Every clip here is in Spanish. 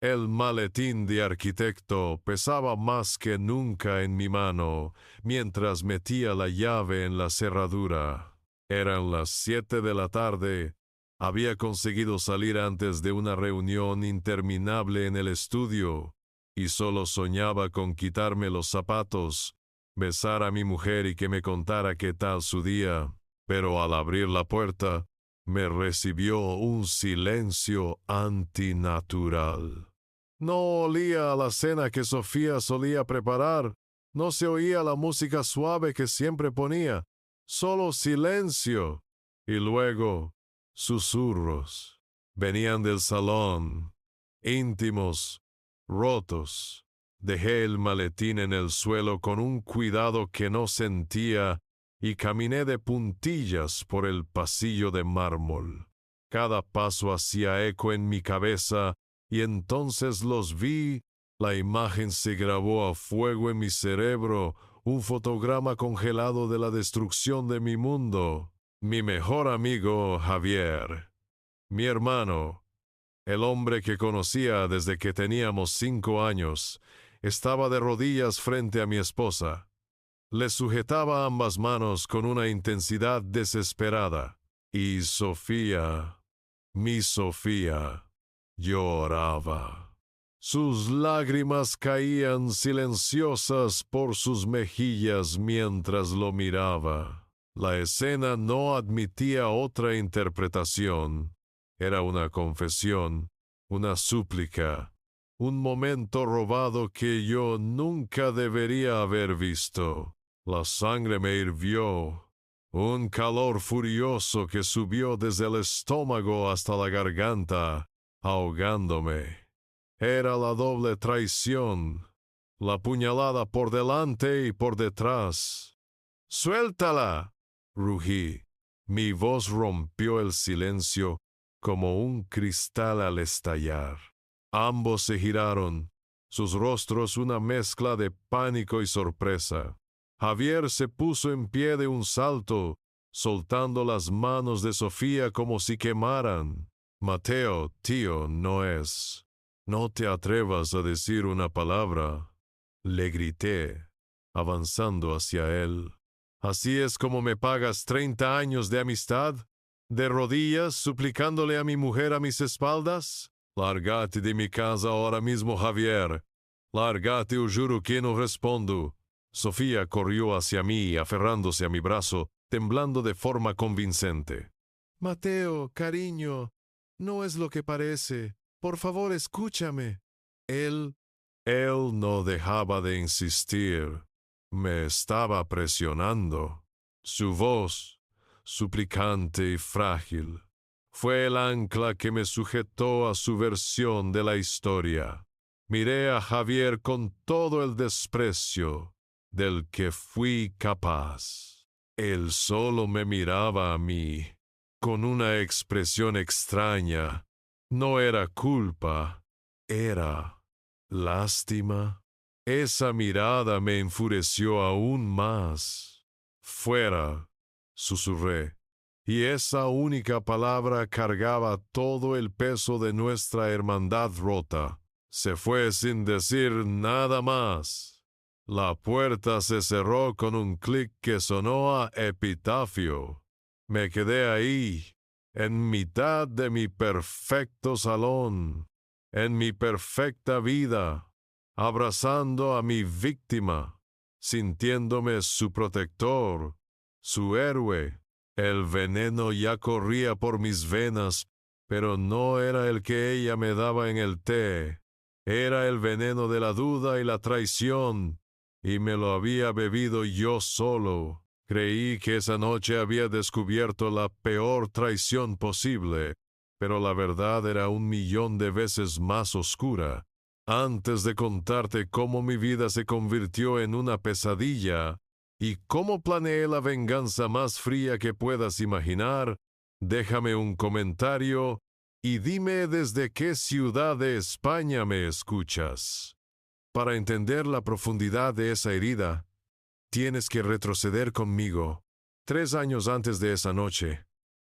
El maletín de arquitecto pesaba más que nunca en mi mano, mientras metía la llave en la cerradura. Eran las 7 de la tarde. Había conseguido salir antes de una reunión interminable en el estudio, y solo soñaba con quitarme los zapatos, besar a mi mujer y que me contara qué tal su día. Pero al abrir la puerta, me recibió un silencio antinatural. No olía a la cena que Sofía solía preparar, no se oía la música suave que siempre ponía, solo silencio. Y luego, susurros. Venían del salón, íntimos, rotos. Dejé el maletín en el suelo con un cuidado que no sentía y caminé de puntillas por el pasillo de mármol. Cada paso hacía eco en mi cabeza y entonces los vi. La imagen se grabó a fuego en mi cerebro, un fotograma congelado de la destrucción de mi mundo. Mi mejor amigo Javier, mi hermano, el hombre que conocía desde que teníamos 5 años, estaba de rodillas frente a mi esposa. Le sujetaba ambas manos con una intensidad desesperada. Y Sofía, mi Sofía, lloraba. Sus lágrimas caían silenciosas por sus mejillas mientras lo miraba. La escena no admitía otra interpretación. Era una confesión, una súplica, un momento robado que yo nunca debería haber visto. La sangre me hirvió, un calor furioso que subió desde el estómago hasta la garganta, ahogándome. Era la doble traición, la puñalada por delante y por detrás. ¡Suéltala!, rugí. Mi voz rompió el silencio como un cristal al estallar. Ambos se giraron, sus rostros una mezcla de pánico y sorpresa. Javier se puso en pie de un salto, soltando las manos de Sofía como si quemaran. Mateo, tío, no es. No te atrevas a decir una palabra, le grité, avanzando hacia él. ¿Así es como me pagas 30 años de amistad? ¿De rodillas suplicándole a mi mujer a mis espaldas? Lárgate de mi casa ahora mismo, Javier. Lárgate o juro que no respondo. Sofía corrió hacia mí, aferrándose a mi brazo, temblando de forma convincente. Mateo, cariño, no es lo que parece. Por favor, escúchame. Él no dejaba de insistir. Me estaba presionando. Su voz, suplicante y frágil, fue el ancla que me sujetó a su versión de la historia. Miré a Javier con todo el desprecio del que fui capaz. Él solo me miraba a mí, con una expresión extraña. No era culpa, era lástima. Esa mirada me enfureció aún más. Fuera, susurré, y esa única palabra cargaba todo el peso de nuestra hermandad rota. Se fue sin decir nada más. La puerta se cerró con un clic que sonó a epitafio. Me quedé ahí, en mitad de mi perfecto salón, en mi perfecta vida, abrazando a mi víctima, sintiéndome su protector, su héroe. El veneno ya corría por mis venas, pero no era el que ella me daba en el té. Era el veneno de la duda y la traición, y me lo había bebido yo solo. Creí que esa noche había descubierto la peor traición posible, pero la verdad era 1.000.000 de veces más oscura. Antes de contarte cómo mi vida se convirtió en una pesadilla y cómo planeé la venganza más fría que puedas imaginar, déjame un comentario y dime desde qué ciudad de España me escuchas. Para entender la profundidad de esa herida, tienes que retroceder conmigo. 3 años antes de esa noche,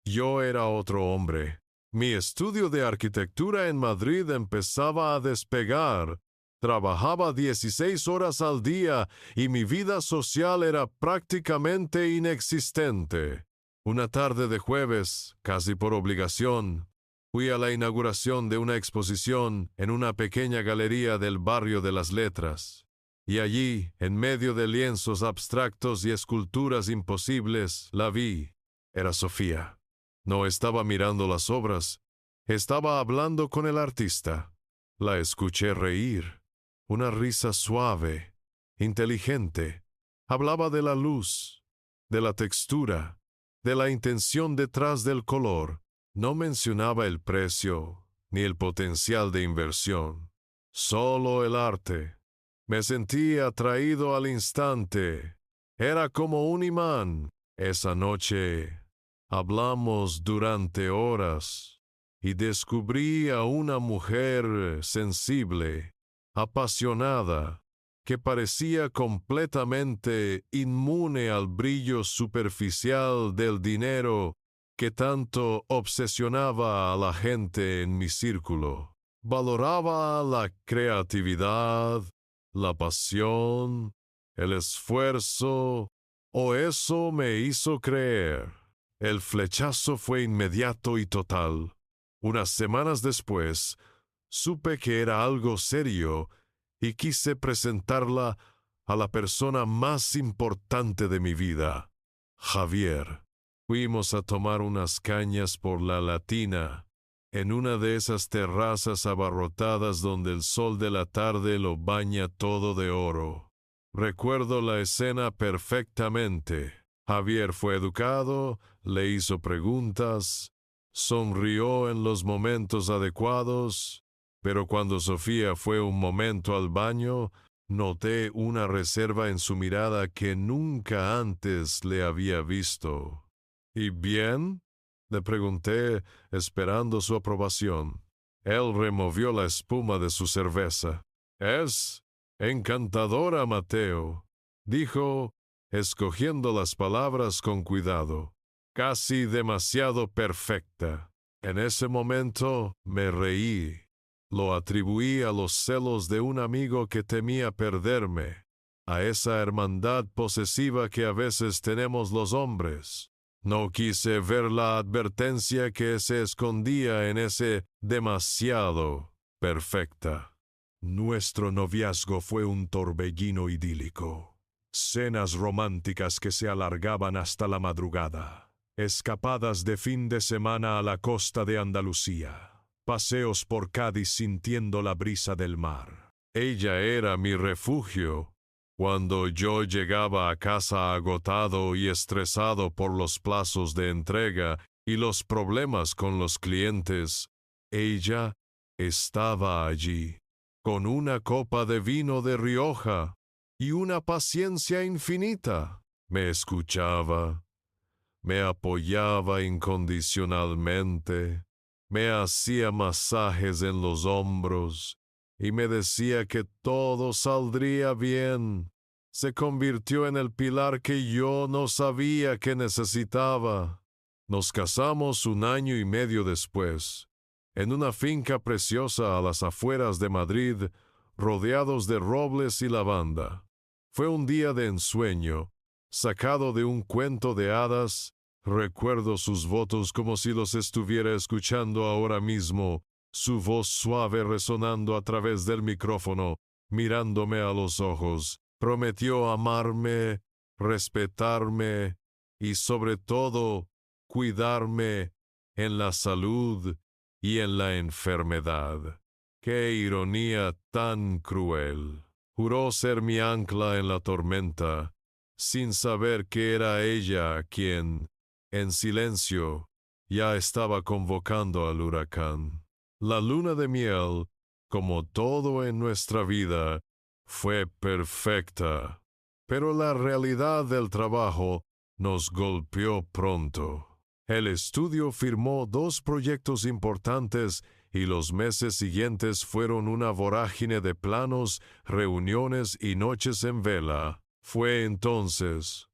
yo era otro hombre. Mi estudio de arquitectura en Madrid empezaba a despegar. Trabajaba 16 horas al día y mi vida social era prácticamente inexistente. Una tarde de jueves, casi por obligación, fui a la inauguración de una exposición en una pequeña galería del barrio de las Letras. Y allí, en medio de lienzos abstractos y esculturas imposibles, la vi. Era Sofía. No estaba mirando las obras, estaba hablando con el artista. La escuché reír. Una risa suave, inteligente. Hablaba de la luz, de la textura, de la intención detrás del color. No mencionaba el precio ni el potencial de inversión. Solo el arte. Me sentí atraído al instante. Era como un imán. Esa noche hablamos durante horas y descubrí a una mujer sensible, apasionada, que parecía completamente inmune al brillo superficial del dinero que tanto obsesionaba a la gente en mi círculo. Valoraba la creatividad, la pasión, el esfuerzo, o eso me hizo creer. El flechazo fue inmediato y total. Unas semanas después, supe que era algo serio y quise presentarla a la persona más importante de mi vida, Javier. Fuimos a tomar unas cañas por la Latina, en una de esas terrazas abarrotadas donde el sol de la tarde lo baña todo de oro. Recuerdo la escena perfectamente. Javier fue educado, le hizo preguntas, sonrió en los momentos adecuados, pero cuando Sofía fue un momento al baño, noté una reserva en su mirada que nunca antes le había visto. ¿Y bien?, le pregunté, esperando su aprobación. Él removió la espuma de su cerveza. «Es encantadora, Mateo», dijo, escogiendo las palabras con cuidado. «Casi demasiado perfecta». En ese momento me reí. Lo atribuí a los celos de un amigo que temía perderme, a esa hermandad posesiva que a veces tenemos los hombres. No quise ver la advertencia que se escondía en ese demasiado perfecta. Nuestro noviazgo fue un torbellino idílico. Cenas románticas que se alargaban hasta la madrugada. Escapadas de fin de semana a la costa de Andalucía. Paseos por Cádiz sintiendo la brisa del mar. Ella era mi refugio. Cuando yo llegaba a casa agotado y estresado por los plazos de entrega y los problemas con los clientes, ella estaba allí, con una copa de vino de Rioja y una paciencia infinita. Me escuchaba, me apoyaba incondicionalmente, me hacía masajes en los hombros y me decía que todo saldría bien. Se convirtió en el pilar que yo no sabía que necesitaba. Nos casamos 1 año y medio después, en una finca preciosa a las afueras de Madrid, rodeados de robles y lavanda. Fue un día de ensueño, sacado de un cuento de hadas. Recuerdo sus votos como si los estuviera escuchando ahora mismo, su voz suave resonando a través del micrófono, mirándome a los ojos. Prometió amarme, respetarme y sobre todo cuidarme en la salud y en la enfermedad. ¡Qué ironía tan cruel! Juró ser mi ancla en la tormenta, sin saber que era ella quien, en silencio, ya estaba convocando al huracán. La luna de miel, como todo en nuestra vida, fue perfecta, pero la realidad del trabajo nos golpeó pronto. El estudio firmó 2 proyectos importantes y los meses siguientes fueron una vorágine de planos, reuniones y noches en vela. Fue entonces,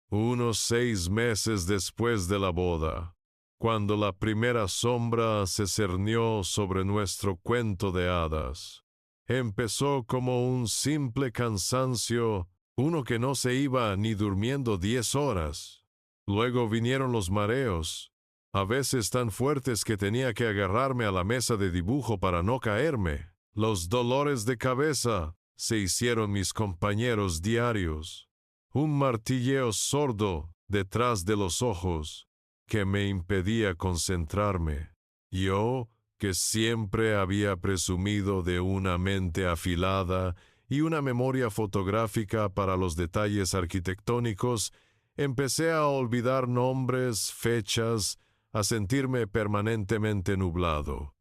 unos 6 meses después de la boda, cuando la primera sombra se cernió sobre nuestro cuento de hadas. Empezó como un simple cansancio, uno que no se iba ni durmiendo 10 horas. Luego vinieron los mareos, a veces tan fuertes que tenía que agarrarme a la mesa de dibujo para no caerme. Los dolores de cabeza se hicieron mis compañeros diarios. Un martilleo sordo detrás de los ojos que me impedía concentrarme. Yo, que siempre había presumido de una mente afilada y una memoria fotográfica para los detalles arquitectónicos, empecé a olvidar nombres, fechas, a sentirme permanentemente nublado.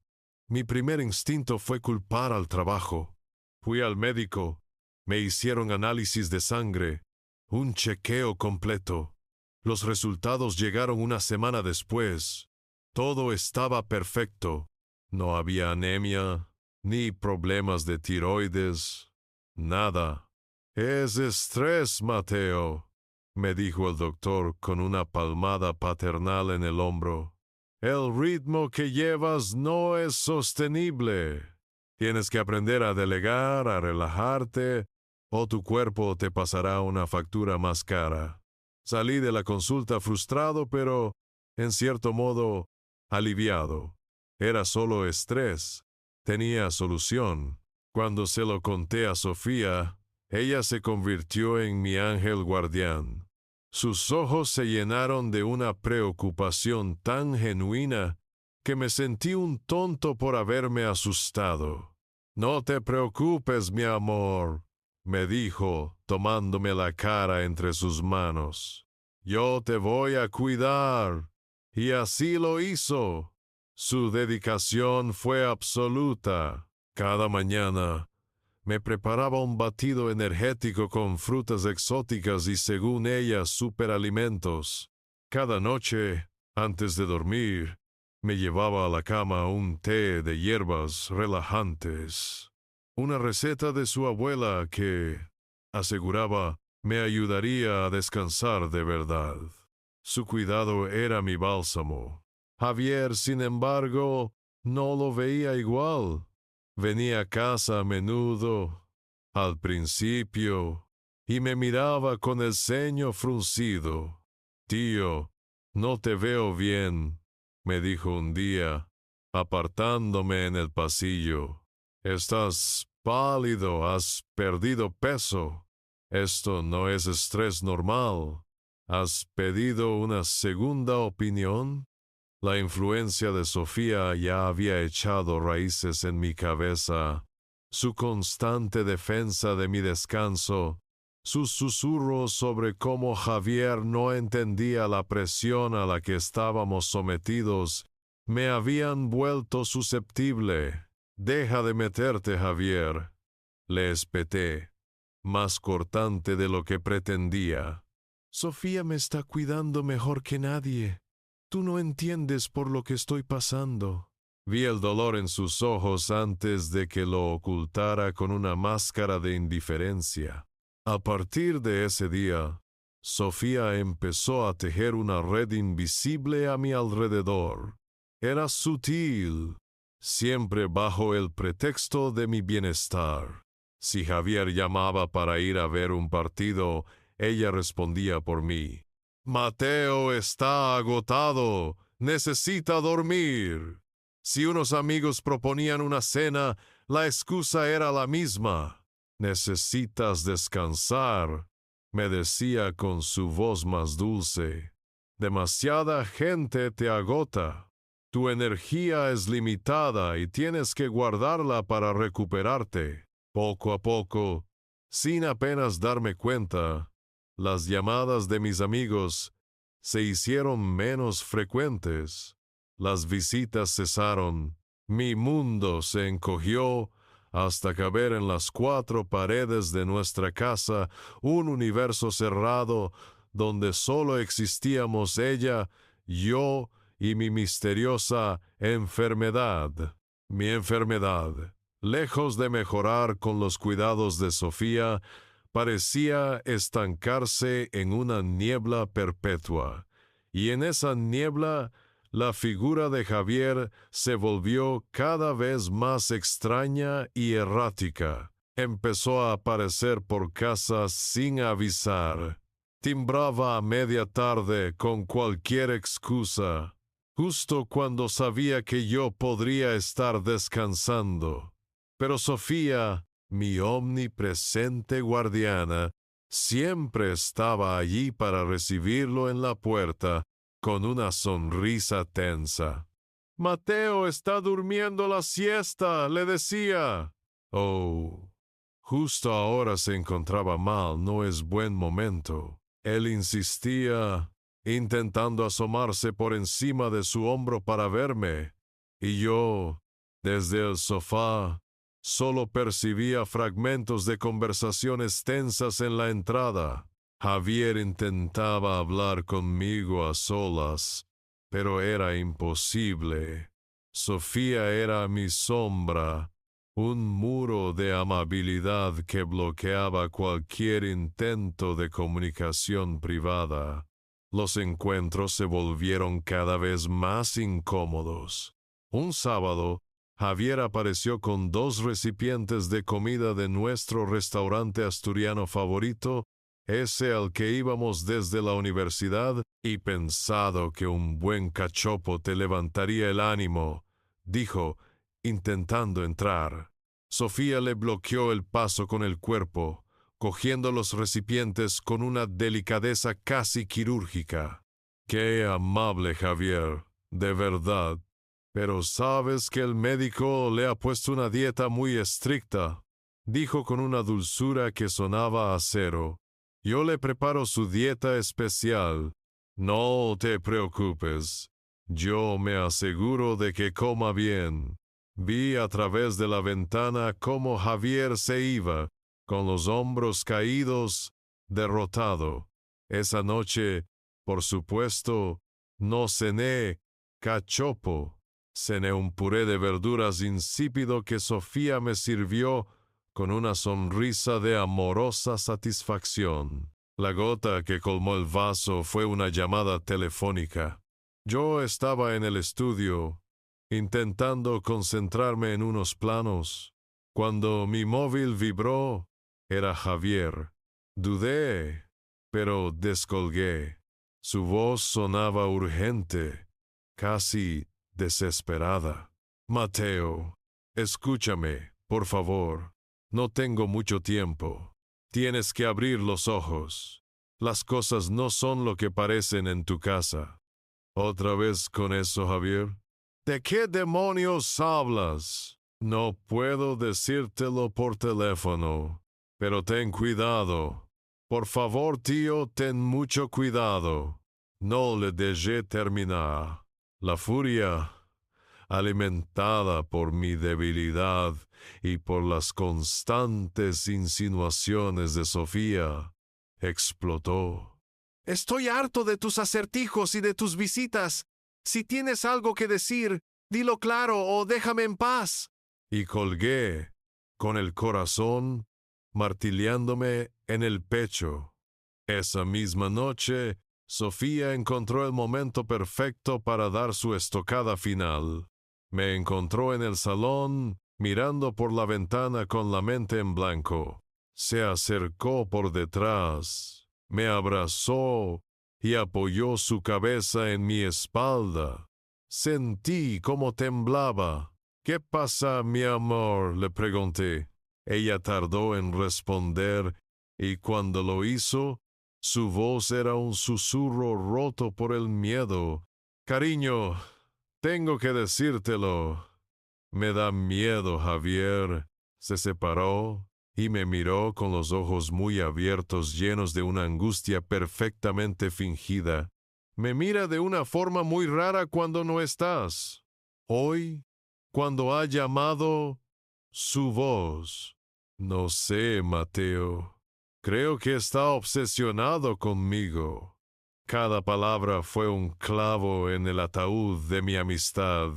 Mi primer instinto fue culpar al trabajo. Fui al médico, me hicieron análisis de sangre, un chequeo completo. Los resultados llegaron una semana después. Todo estaba perfecto. No había anemia, ni problemas de tiroides, nada. Es estrés, Mateo, me dijo el doctor con una palmada paternal en el hombro. El ritmo que llevas no es sostenible. Tienes que aprender a delegar, a relajarte, o tu cuerpo te pasará una factura más cara. Salí de la consulta frustrado, pero, en cierto modo, aliviado. Era solo estrés. Tenía solución. Cuando se lo conté a Sofía, ella se convirtió en mi ángel guardián. Sus ojos se llenaron de una preocupación tan genuina que me sentí un tonto por haberme asustado. No te preocupes, mi amor, me dijo, tomándome la cara entre sus manos. Yo te voy a cuidar. Y así lo hizo. Su dedicación fue absoluta. Cada mañana me preparaba un batido energético con frutas exóticas y, según ella, superalimentos. Cada noche, antes de dormir, me llevaba a la cama un té de hierbas relajantes. Una receta de su abuela que, aseguraba, me ayudaría a descansar de verdad. Su cuidado era mi bálsamo. Javier, sin embargo, no lo veía igual. Venía a casa a menudo, al principio, y me miraba con el ceño fruncido. Tío, no te veo bien, me dijo un día, apartándome en el pasillo. Estás pálido, has perdido peso. Esto no es estrés normal. ¿Has pedido una segunda opinión? La influencia de Sofía ya había echado raíces en mi cabeza. Su constante defensa de mi descanso, sus susurros sobre cómo Javier no entendía la presión a la que estábamos sometidos, me habían vuelto susceptible. Deja de meterte, Javier, le espeté, más cortante de lo que pretendía. Sofía me está cuidando mejor que nadie. Tú no entiendes por lo que estoy pasando. Vi el dolor en sus ojos antes de que lo ocultara con una máscara de indiferencia. A partir de ese día, Sofía empezó a tejer una red invisible a mi alrededor. Era sutil, siempre bajo el pretexto de mi bienestar. Si Javier llamaba para ir a ver un partido, ella respondía por mí. Mateo está agotado, necesita dormir. Si unos amigos proponían una cena, la excusa era la misma. Necesitas descansar, me decía con su voz más dulce. Demasiada gente te agota. Tu energía es limitada y tienes que guardarla para recuperarte. Poco a poco, sin apenas darme cuenta, las llamadas de mis amigos se hicieron menos frecuentes. Las visitas cesaron. Mi mundo se encogió hasta caber en las 4 paredes de nuestra casa un universo cerrado donde solo existíamos ella, yo y mi misteriosa enfermedad. Mi enfermedad, lejos de mejorar con los cuidados de Sofía, parecía estancarse en una niebla perpetua, y en esa niebla la figura de Javier se volvió cada vez más extraña y errática. Empezó a aparecer por casa sin avisar. Timbraba a media tarde con cualquier excusa, justo cuando sabía que yo podría estar descansando. Pero Sofía, mi omnipresente guardiana, siempre estaba allí para recibirlo en la puerta con una sonrisa tensa. «Mateo está durmiendo la siesta», le decía. «Oh, justo ahora se encontraba mal, no es buen momento». Él insistía, intentando asomarse por encima de su hombro para verme, y yo, desde el sofá, solo percibía fragmentos de conversaciones tensas en la entrada. Javier intentaba hablar conmigo a solas, pero era imposible. Sofía era mi sombra, un muro de amabilidad que bloqueaba cualquier intento de comunicación privada. Los encuentros se volvieron cada vez más incómodos. Un sábado, Javier apareció con 2 recipientes de comida de nuestro restaurante asturiano favorito, ese al que íbamos desde la universidad, y pensado que un buen cachopo te levantaría el ánimo, dijo, intentando entrar. Sofía le bloqueó el paso con el cuerpo, cogiendo los recipientes con una delicadeza casi quirúrgica. «Qué amable, Javier, de verdad. Pero sabes que el médico le ha puesto una dieta muy estricta», dijo con una dulzura que sonaba a acero. «Yo le preparo su dieta especial. No te preocupes. Yo me aseguro de que coma bien». Vi a través de la ventana cómo Javier se iba, con los hombros caídos, derrotado. Esa noche, por supuesto, no cené cachopo. Cené un puré de verduras insípido que Sofía me sirvió con una sonrisa de amorosa satisfacción. La gota que colmó el vaso fue una llamada telefónica. Yo estaba en el estudio, intentando concentrarme en unos planos. Cuando mi móvil vibró, era Javier. Dudé, pero descolgué. Su voz sonaba urgente, casi desesperada. «Mateo, escúchame, por favor. No tengo mucho tiempo. Tienes que abrir los ojos. Las cosas no son lo que parecen en tu casa». «¿Otra vez con eso, Javier? ¿De qué demonios hablas? No puedo decírtelo por teléfono, pero ten cuidado. Por favor, tío, ten mucho cuidado». No le dejé terminar. La furia, alimentada por mi debilidad y por las constantes insinuaciones de Sofía, explotó. «Estoy harto de tus acertijos y de tus visitas. Si tienes algo que decir, dilo claro o déjame en paz». Y colgué, con el corazón martilleándome en el pecho. Esa misma noche, Sofía encontró el momento perfecto para dar su estocada final. Me encontró en el salón, mirando por la ventana con la mente en blanco. Se acercó por detrás, me abrazó y apoyó su cabeza en mi espalda. Sentí cómo temblaba. «¿Qué pasa, mi amor?», le pregunté. Ella tardó en responder, y cuando lo hizo, su voz era un susurro roto por el miedo. «Cariño, tengo que decírtelo. Me da miedo, Javier». Se separó y me miró con los ojos muy abiertos, llenos de una angustia perfectamente fingida. «Me mira de una forma muy rara cuando no estás. Hoy, cuando ha llamado, su voz. No sé, Mateo. Creo que está obsesionado conmigo». Cada palabra fue un clavo en el ataúd de mi amistad.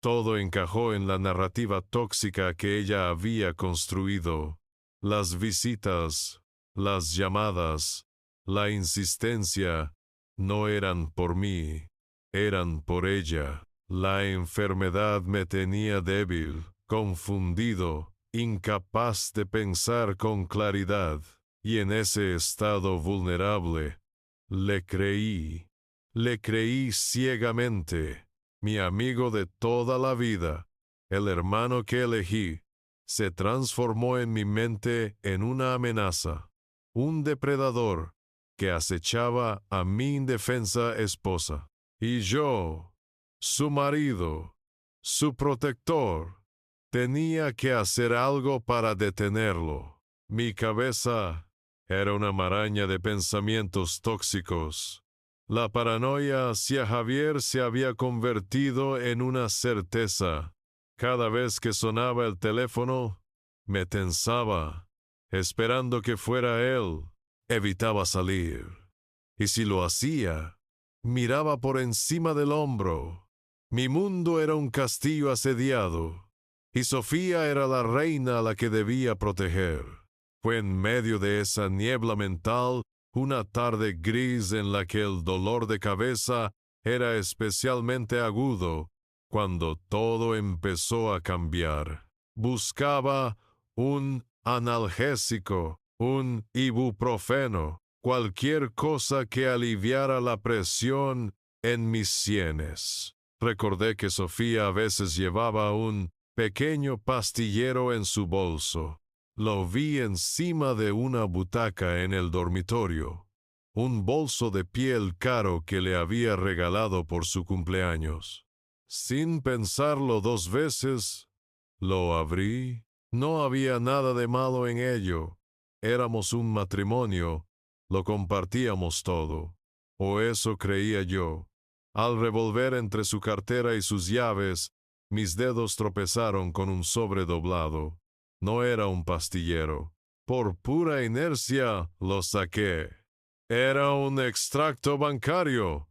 Todo encajó en la narrativa tóxica que ella había construido. Las visitas, las llamadas, la insistencia, no eran por mí. eran por ella. La enfermedad me tenía débil, confundido, incapaz de pensar con claridad, y en ese estado vulnerable, le creí ciegamente. Mi amigo de toda la vida, el hermano que elegí, se transformó en mi mente en una amenaza, un depredador que acechaba a mi indefensa esposa. Y yo, su marido, su protector, tenía que hacer algo para detenerlo. Mi cabeza era una maraña de pensamientos tóxicos. La paranoia hacia Javier se había convertido en una certeza. Cada vez que sonaba el teléfono, me tensaba, esperando que fuera él. Evitaba salir. Y si lo hacía, miraba por encima del hombro. Mi mundo era un castillo asediado, y Sofía era la reina a la que debía proteger. Fue en medio de esa niebla mental, una tarde gris en la que el dolor de cabeza era especialmente agudo, cuando todo empezó a cambiar. Buscaba un analgésico, un ibuprofeno, cualquier cosa que aliviara la presión en mis sienes. Recordé que Sofía a veces llevaba un pequeño pastillero en su bolso. Lo vi encima de una butaca en el dormitorio, un bolso de piel caro que le había regalado por su cumpleaños. Sin pensarlo dos veces, lo abrí. No había nada de malo en ello. Éramos un matrimonio, lo compartíamos todo. O eso creía yo. Al revolver entre su cartera y sus llaves, mis dedos tropezaron con un sobre doblado. No era un pastillero. Por pura inercia lo saqué. Era un extracto bancario.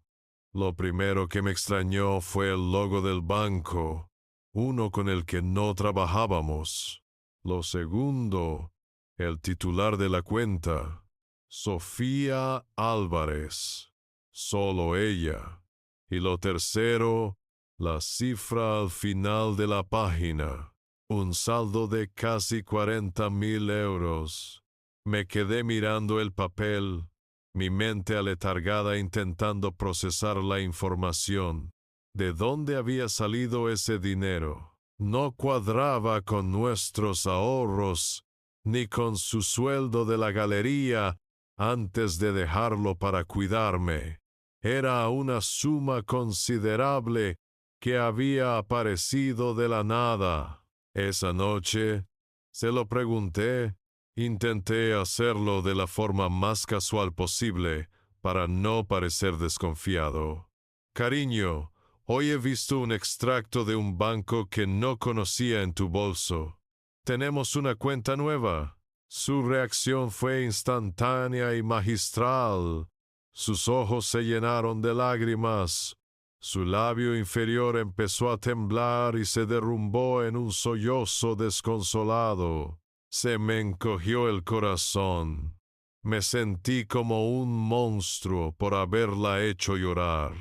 Lo primero que me extrañó fue el logo del banco, uno con el que no trabajábamos. Lo segundo, el titular de la cuenta, Sofía Álvarez. Solo ella. Y lo tercero, la cifra al final de la página. Un saldo de casi 40,000 euros. Me quedé mirando el papel, mi mente aletargada intentando procesar la información. ¿De dónde había salido ese dinero? No cuadraba con nuestros ahorros, ni con su sueldo de la galería antes de dejarlo para cuidarme. Era una suma considerable que había aparecido de la nada. Esa noche, se lo pregunté. Intenté hacerlo de la forma más casual posible para no parecer desconfiado. Cariño, hoy he visto un extracto de un banco que no conocía en tu bolso. Tenemos una cuenta nueva. Su reacción fue instantánea y magistral. Sus ojos se llenaron de lágrimas. Su labio inferior empezó a temblar y se derrumbó en un sollozo desconsolado. Se me encogió el corazón. Me sentí como un monstruo por haberla hecho llorar.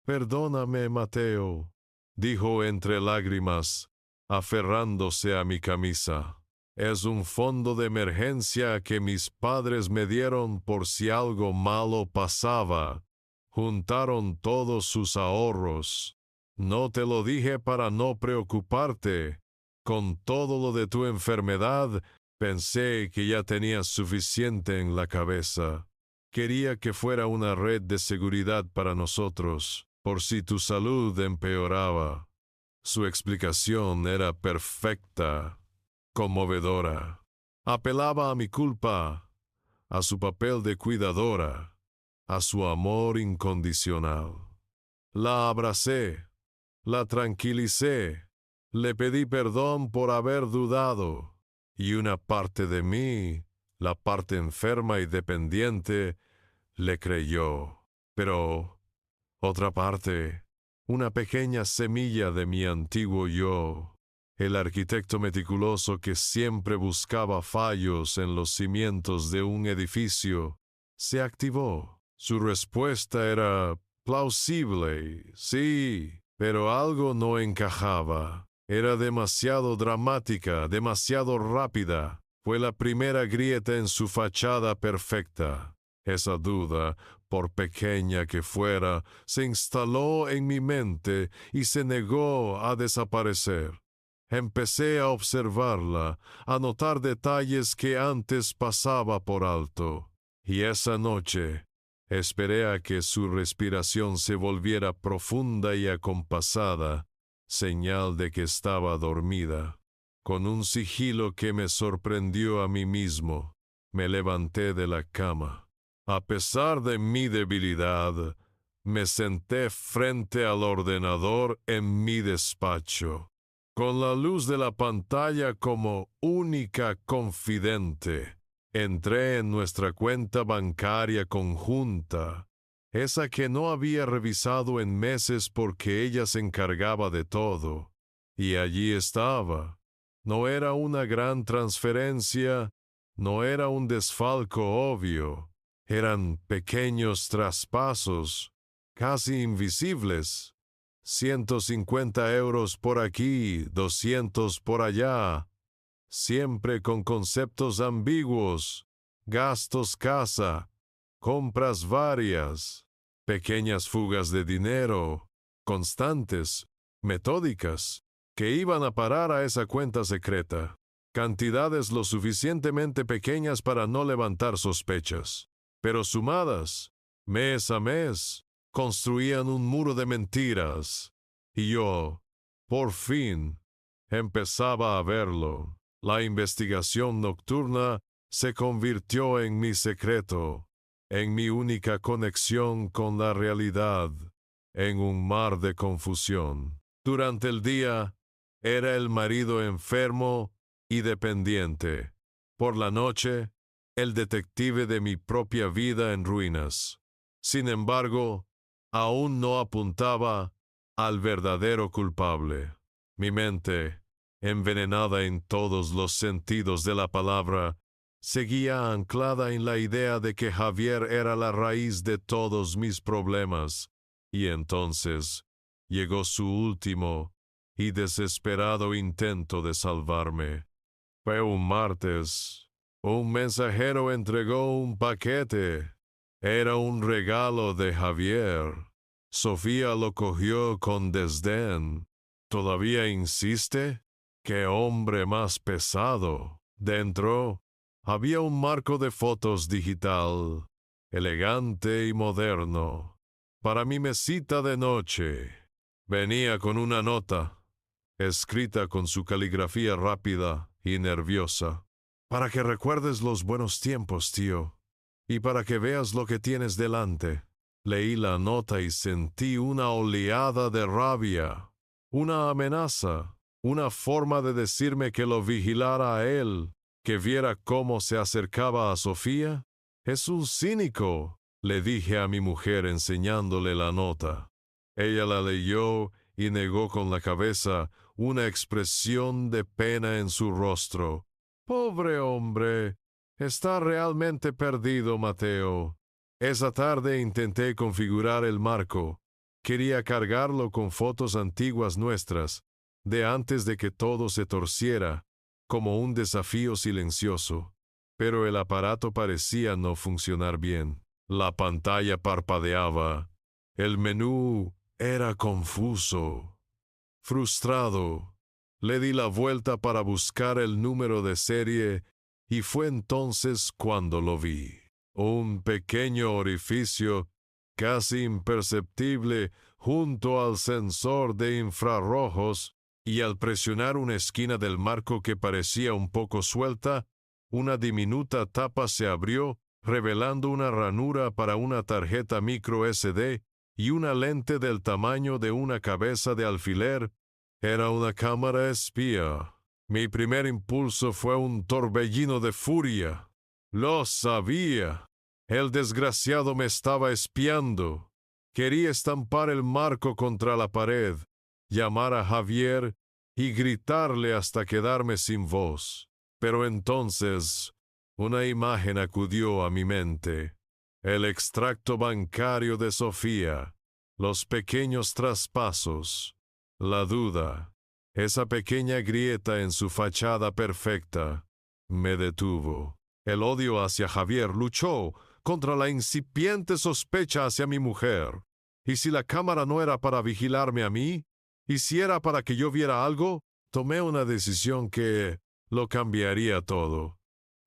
Perdóname, Mateo, dijo entre lágrimas, aferrándose a mi camisa. Es un fondo de emergencia que mis padres me dieron por si algo malo pasaba. Juntaron todos sus ahorros. No te lo dije para no preocuparte. Con todo lo de tu enfermedad, pensé que ya tenías suficiente en la cabeza. Quería que fuera una red de seguridad para nosotros, por si tu salud empeoraba. Su explicación era perfecta, conmovedora. Apelaba a mi culpa, a su papel de cuidadora, a su amor incondicional. La abracé, la tranquilicé, le pedí perdón por haber dudado, y una parte de mí, la parte enferma y dependiente, le creyó. Pero otra parte, una pequeña semilla de mi antiguo yo, el arquitecto meticuloso que siempre buscaba fallos en los cimientos de un edificio, se activó. Su respuesta era Plausible, sí, pero algo no encajaba. Era demasiado dramática, demasiado rápida. Fue la primera grieta en su fachada perfecta. Esa duda, por pequeña que fuera, se instaló en mi mente y se negó a desaparecer. Empecé a observarla, a notar detalles que antes pasaba por alto. Y esa noche esperé a que su respiración se volviera profunda y acompasada, señal de que estaba dormida. Con un sigilo que me sorprendió a mí mismo, me levanté de la cama. A pesar de mi debilidad, me senté frente al ordenador en mi despacho, con la luz de la pantalla como única confidente. Entré en nuestra cuenta bancaria conjunta, esa que no había revisado en meses porque ella se encargaba de todo, y allí estaba. No era una gran transferencia, no era un desfalco obvio, eran pequeños traspasos, casi invisibles. 150 euros por aquí, 200 por allá, siempre con conceptos ambiguos, gastos casa, compras varias, pequeñas fugas de dinero, constantes, metódicas, que iban a parar a esa cuenta secreta, cantidades lo suficientemente pequeñas para no levantar sospechas, pero sumadas, mes a mes, construían un muro de mentiras, y yo, por fin, empezaba a verlo. La investigación nocturna se convirtió en mi secreto, en mi única conexión con la realidad, en un mar de confusión. Durante el día, era el marido enfermo y dependiente. Por la noche, el detective de mi propia vida en ruinas. Sin embargo, aún no apuntaba al verdadero culpable. Mi mente, envenenada en todos los sentidos de la palabra, seguía anclada en la idea de que Javier era la raíz de todos mis problemas, y entonces llegó su último y desesperado intento de salvarme. Fue un martes. Un mensajero entregó un paquete. Era un regalo de Javier. Sofía lo cogió con desdén. ¿Todavía insiste? ¡Qué hombre más pesado! Dentro había un marco de fotos digital, elegante y moderno, para mi mesita de noche. Venía con una nota, escrita con su caligrafía rápida y nerviosa. Para que recuerdes los buenos tiempos, tío, y para que veas lo que tienes delante. Leí la nota y sentí una oleada de rabia, una amenaza, una forma de decirme que lo vigilara a él, que viera cómo se acercaba a Sofía. Es un cínico, le dije a mi mujer enseñándole la nota. Ella la leyó y negó con la cabeza, una expresión de pena en su rostro. Pobre hombre, está realmente perdido, Mateo. Esa tarde intenté configurar el marco. Quería cargarlo con fotos antiguas nuestras, de antes de que todo se torciera, como un desafío silencioso. Pero el aparato parecía no funcionar bien. La pantalla parpadeaba. El menú era confuso. Frustrado, le di la vuelta para buscar el número de serie y fue entonces cuando lo vi. Un pequeño orificio, casi imperceptible, junto al sensor de infrarrojos, y al presionar una esquina del marco que parecía un poco suelta, una diminuta tapa se abrió, revelando una ranura para una tarjeta micro SD y una lente del tamaño de una cabeza de alfiler. Era una cámara espía. Mi primer impulso fue un torbellino de furia. Lo sabía. El desgraciado me estaba espiando. Quería estampar el marco contra la pared, llamar a Javier y gritarle hasta quedarme sin voz. Pero entonces una imagen acudió a mi mente. El extracto bancario de Sofía. los pequeños traspasos, la duda, esa pequeña grieta en su fachada perfecta, me detuvo. El odio hacia Javier luchó contra la incipiente sospecha hacia mi mujer. ¿Y si la cámara no era para vigilarme a mí? ¿Y si era para que yo viera algo? Tomé una decisión que lo cambiaría todo.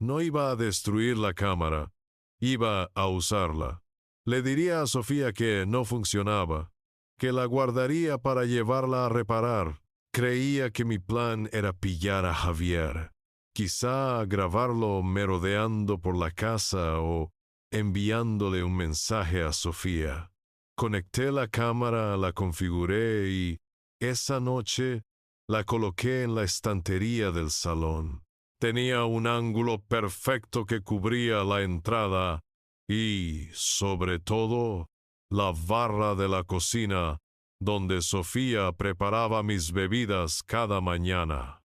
No iba a destruir la cámara, iba a usarla. Le diría a Sofía que no funcionaba, que la guardaría para llevarla a reparar. Creía que mi plan era pillar a Javier, quizá grabarlo merodeando por la casa o enviándole un mensaje a Sofía. Conecté la cámara, la configuré y esa noche la coloqué en la estantería del salón. Tenía un ángulo perfecto que cubría la entrada y, sobre todo, la barra de la cocina donde Sofía preparaba mis bebidas cada mañana.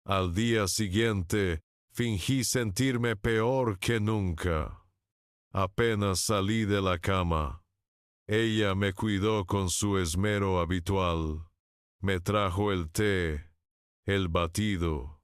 Al día siguiente, fingí sentirme peor que nunca. Apenas salí de la cama. Ella me cuidó con su esmero habitual. Me trajo el té, el batido,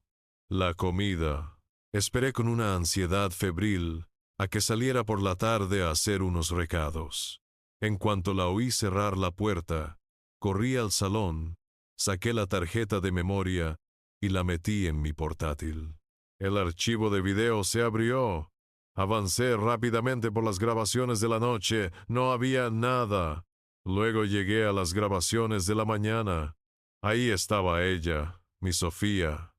la comida. Esperé con una ansiedad febril a que saliera por la tarde a hacer unos recados. En cuanto la oí cerrar la puerta, corrí al salón, saqué la tarjeta de memoria y la metí en mi portátil. El archivo de video se abrió. Avancé rápidamente por las grabaciones de la noche. No había nada. Luego llegué a las grabaciones de la mañana. Ahí estaba ella, mi Sofía,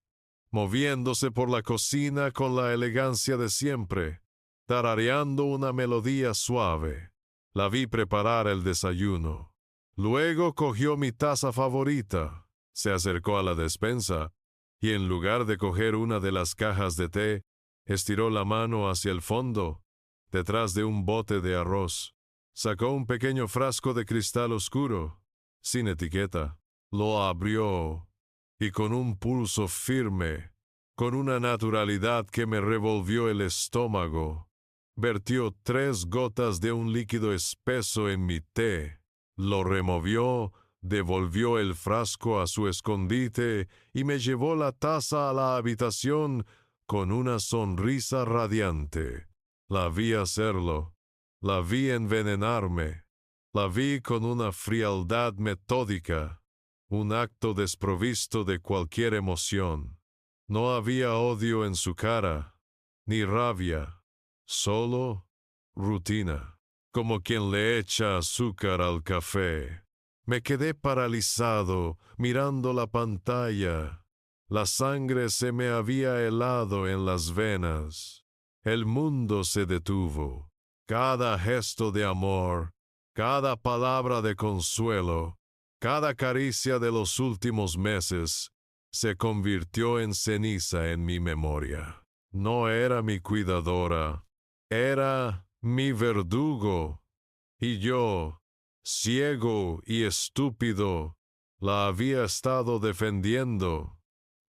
moviéndose por la cocina con la elegancia de siempre, tarareando una melodía suave. La vi preparar el desayuno. Luego cogió mi taza favorita, se acercó a la despensa y en lugar de coger una de las cajas de té, estiró la mano hacia el fondo, detrás de un bote de arroz. Sacó un pequeño frasco de cristal oscuro, sin etiqueta. Lo abrió y con un pulso firme, con una naturalidad que me revolvió el estómago, vertió 3 gotas de un líquido espeso en mi té. Lo removió, devolvió el frasco a su escondite y me llevó la taza a la habitación con una sonrisa radiante. La vi hacerlo, la vi envenenarme, la vi con una frialdad metódica, un acto desprovisto de cualquier emoción. No había odio en su cara, ni rabia, solo rutina, como quien le echa azúcar al café. Me quedé paralizado, mirando la pantalla. La sangre se me había helado en las venas. El mundo se detuvo. Cada gesto de amor, cada palabra de consuelo, cada caricia de los últimos meses se convirtió en ceniza en mi memoria. No era mi cuidadora, era mi verdugo. Y yo, ciego y estúpido, la había estado defendiendo.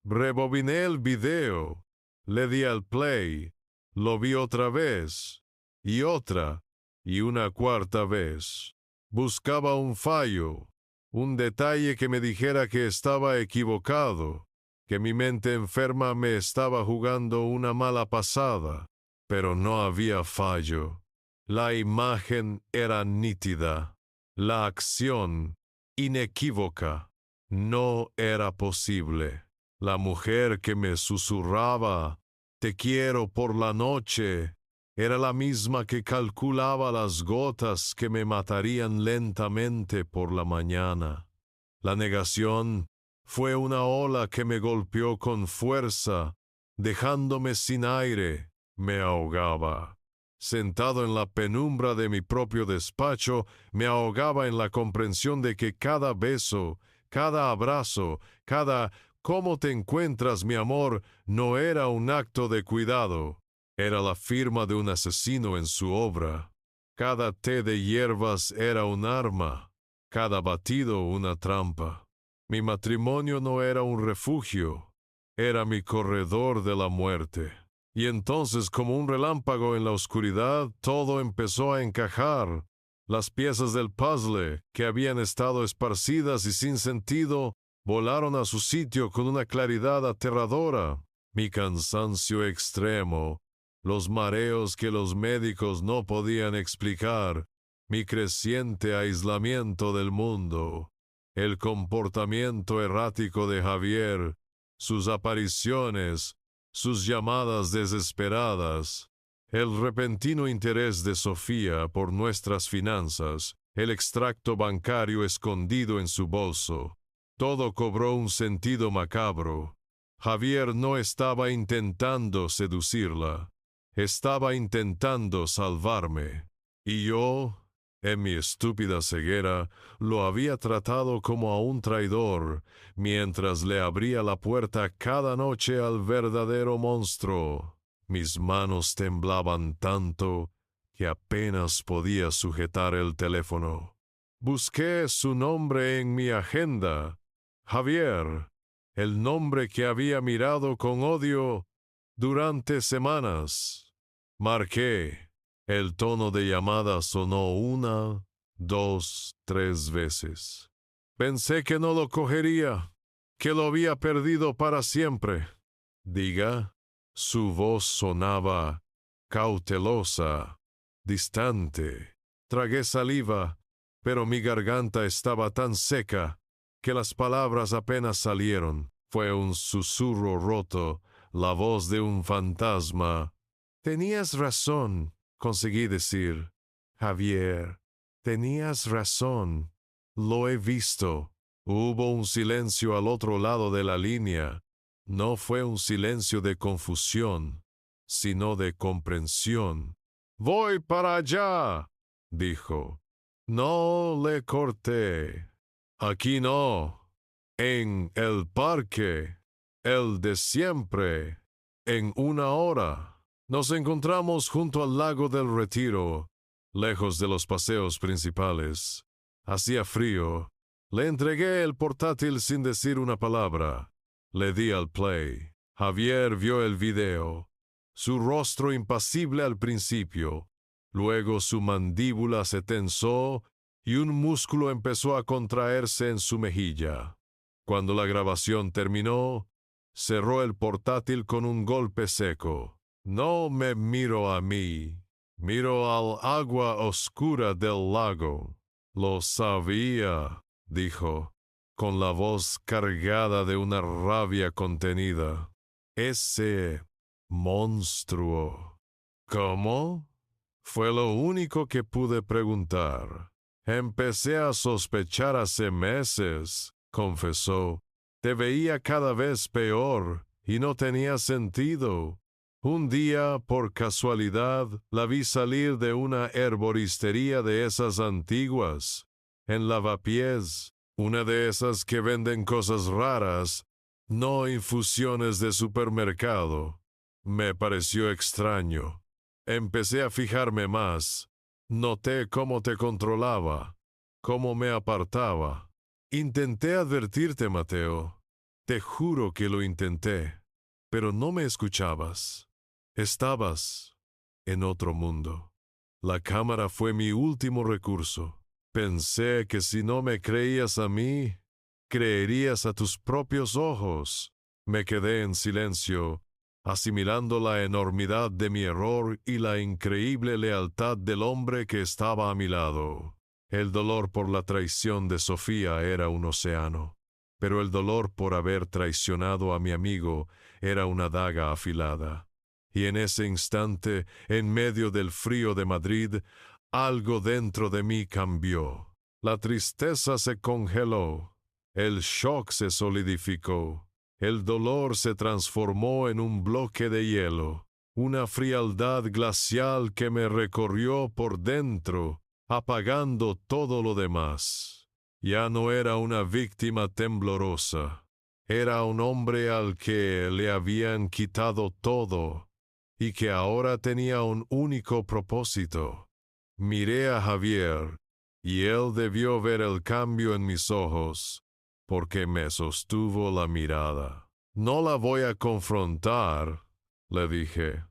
Rebobiné el video, le di al play, lo vi otra vez, y otra, y una cuarta vez. Buscaba un fallo, un detalle que me dijera que estaba equivocado, que mi mente enferma me estaba jugando una mala pasada, pero no había fallo. La imagen era nítida, la acción inequívoca. No era posible. La mujer que me susurraba, "Te quiero por la noche", era la misma que calculaba las gotas que me matarían lentamente por la mañana. La negación fue una ola que me golpeó con fuerza, dejándome sin aire, me ahogaba. Sentado en la penumbra de mi propio despacho, me ahogaba en la comprensión de que cada beso, cada abrazo, cada "¿Cómo te encuentras, mi amor?" no era un acto de cuidado. Era la firma de un asesino en su obra. Cada té de hierbas era un arma, cada batido una trampa. Mi matrimonio no era un refugio, era mi corredor de la muerte. Y entonces, como un relámpago en la oscuridad, todo empezó a encajar. Las piezas del puzzle, que habían estado esparcidas y sin sentido, volaron a su sitio con una claridad aterradora. Mi cansancio extremo, los mareos que los médicos no podían explicar, mi creciente aislamiento del mundo, el comportamiento errático de Javier, sus apariciones, sus llamadas desesperadas, el repentino interés de Sofía por nuestras finanzas, el extracto bancario escondido en su bolso. Todo cobró un sentido macabro. Javier no estaba intentando seducirla, estaba intentando salvarme. Y yo, en mi estúpida ceguera, lo había tratado como a un traidor, mientras le abría la puerta cada noche al verdadero monstruo. Mis manos temblaban tanto que apenas podía sujetar el teléfono. Busqué su nombre en mi agenda. Javier, el nombre que había mirado con odio durante semanas. Marqué. El tono de llamada sonó 1, 2, 3 veces. Pensé que no lo cogería, que lo había perdido para siempre. Diga. Su voz sonaba cautelosa, distante. Tragué saliva, pero mi garganta estaba tan seca que las palabras apenas salieron. Fue un susurro roto, la voz de un fantasma. Tenías razón, conseguí decir. Javier, tenías razón. Lo he visto. Hubo un silencio al otro lado de la línea. No fue un silencio de confusión, sino de comprensión. «Voy para allá», dijo. No le corté. «Aquí no. En el parque. El de siempre. En 1 hora. Nos encontramos junto al lago del Retiro, lejos de los paseos principales. Hacía frío. Le entregué el portátil sin decir una palabra. Le di al play. Javier vio el video. Su rostro impasible al principio. Luego su mandíbula se tensó y un músculo empezó a contraerse en su mejilla. Cuando la grabación terminó, cerró el portátil con un golpe seco. No me miro a mí. Miro al agua oscura del lago. Lo sabía, dijo, con la voz cargada de una rabia contenida. Ese monstruo. ¿Cómo? Fue lo único que pude preguntar. Empecé a sospechar hace meses, confesó. Te veía cada vez peor y no tenía sentido. Un día, por casualidad, la vi salir de una herboristería de esas antiguas, en Lavapiés, una de esas que venden cosas raras, no infusiones de supermercado. Me pareció extraño. Empecé a fijarme más. Noté cómo te controlaba, cómo me apartaba. Intenté advertirte, Mateo. Te juro que lo intenté, pero no me escuchabas. Estabas en otro mundo. La cámara fue mi último recurso. Pensé que si no me creías a mí, creerías a tus propios ojos. Me quedé en silencio, asimilando la enormidad de mi error y la increíble lealtad del hombre que estaba a mi lado. El dolor por la traición de Sofía era un océano, pero el dolor por haber traicionado a mi amigo era una daga afilada. Y en ese instante, en medio del frío de Madrid, algo dentro de mí cambió. La tristeza se congeló, el shock se solidificó, el dolor se transformó en un bloque de hielo, una frialdad glacial que me recorrió por dentro, apagando todo lo demás. Ya no era una víctima temblorosa, era un hombre al que le habían quitado todo y que ahora tenía un único propósito. Miré a Javier, y él debió ver el cambio en mis ojos, porque me sostuvo la mirada. No la voy a confrontar, le dije,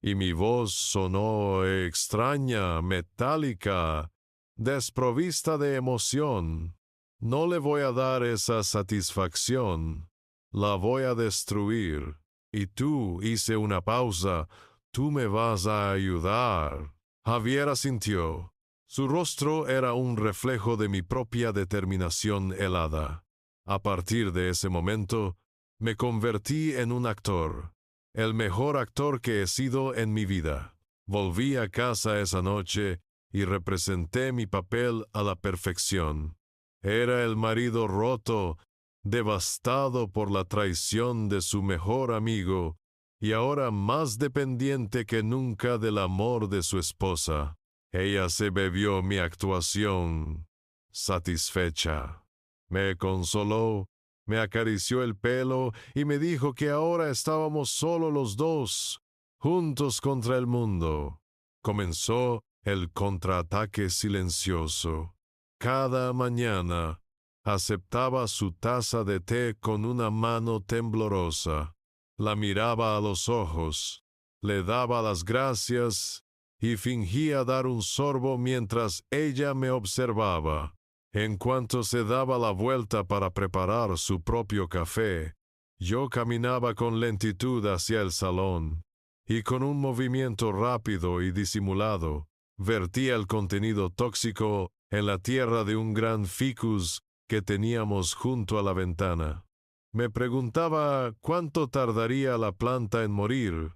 y mi voz sonó extraña, metálica. desprovista de emoción. No le voy a dar esa satisfacción. La voy a destruir. Y tú, hice una pausa, tú me vas a ayudar. Javier asintió. Su rostro era un reflejo de mi propia determinación helada. A partir de ese momento, me convertí en un actor, el mejor actor que he sido en mi vida. Volví a casa esa noche y representé mi papel a la perfección. Era el marido roto, devastado por la traición de su mejor amigo, y ahora más dependiente que nunca del amor de su esposa. Ella se bebió mi actuación, satisfecha. Me consoló, me acarició el pelo y me dijo que ahora estábamos solo los dos, juntos contra el mundo. Comenzó el contraataque silencioso. Cada mañana aceptaba su taza de té con una mano temblorosa. La miraba a los ojos, le daba las gracias y fingía dar un sorbo mientras ella me observaba. En cuanto se daba la vuelta para preparar su propio café, yo caminaba con lentitud hacia el salón y con un movimiento rápido y disimulado, vertía el contenido tóxico en la tierra de un gran ficus que teníamos junto a la ventana. Me preguntaba cuánto tardaría la planta en morir.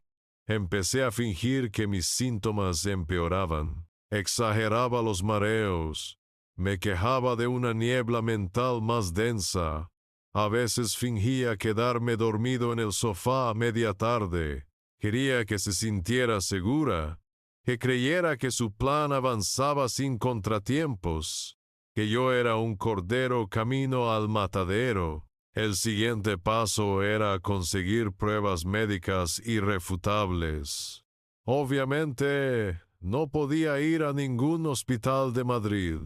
Empecé a fingir que mis síntomas empeoraban. Exageraba los mareos. Me quejaba de una niebla mental más densa. A veces fingía quedarme dormido en el sofá a media tarde. Quería que se sintiera segura, que creyera que su plan avanzaba sin contratiempos, que yo era un cordero camino al matadero. El siguiente paso era conseguir pruebas médicas irrefutables. Obviamente, no podía ir a ningún hospital de Madrid.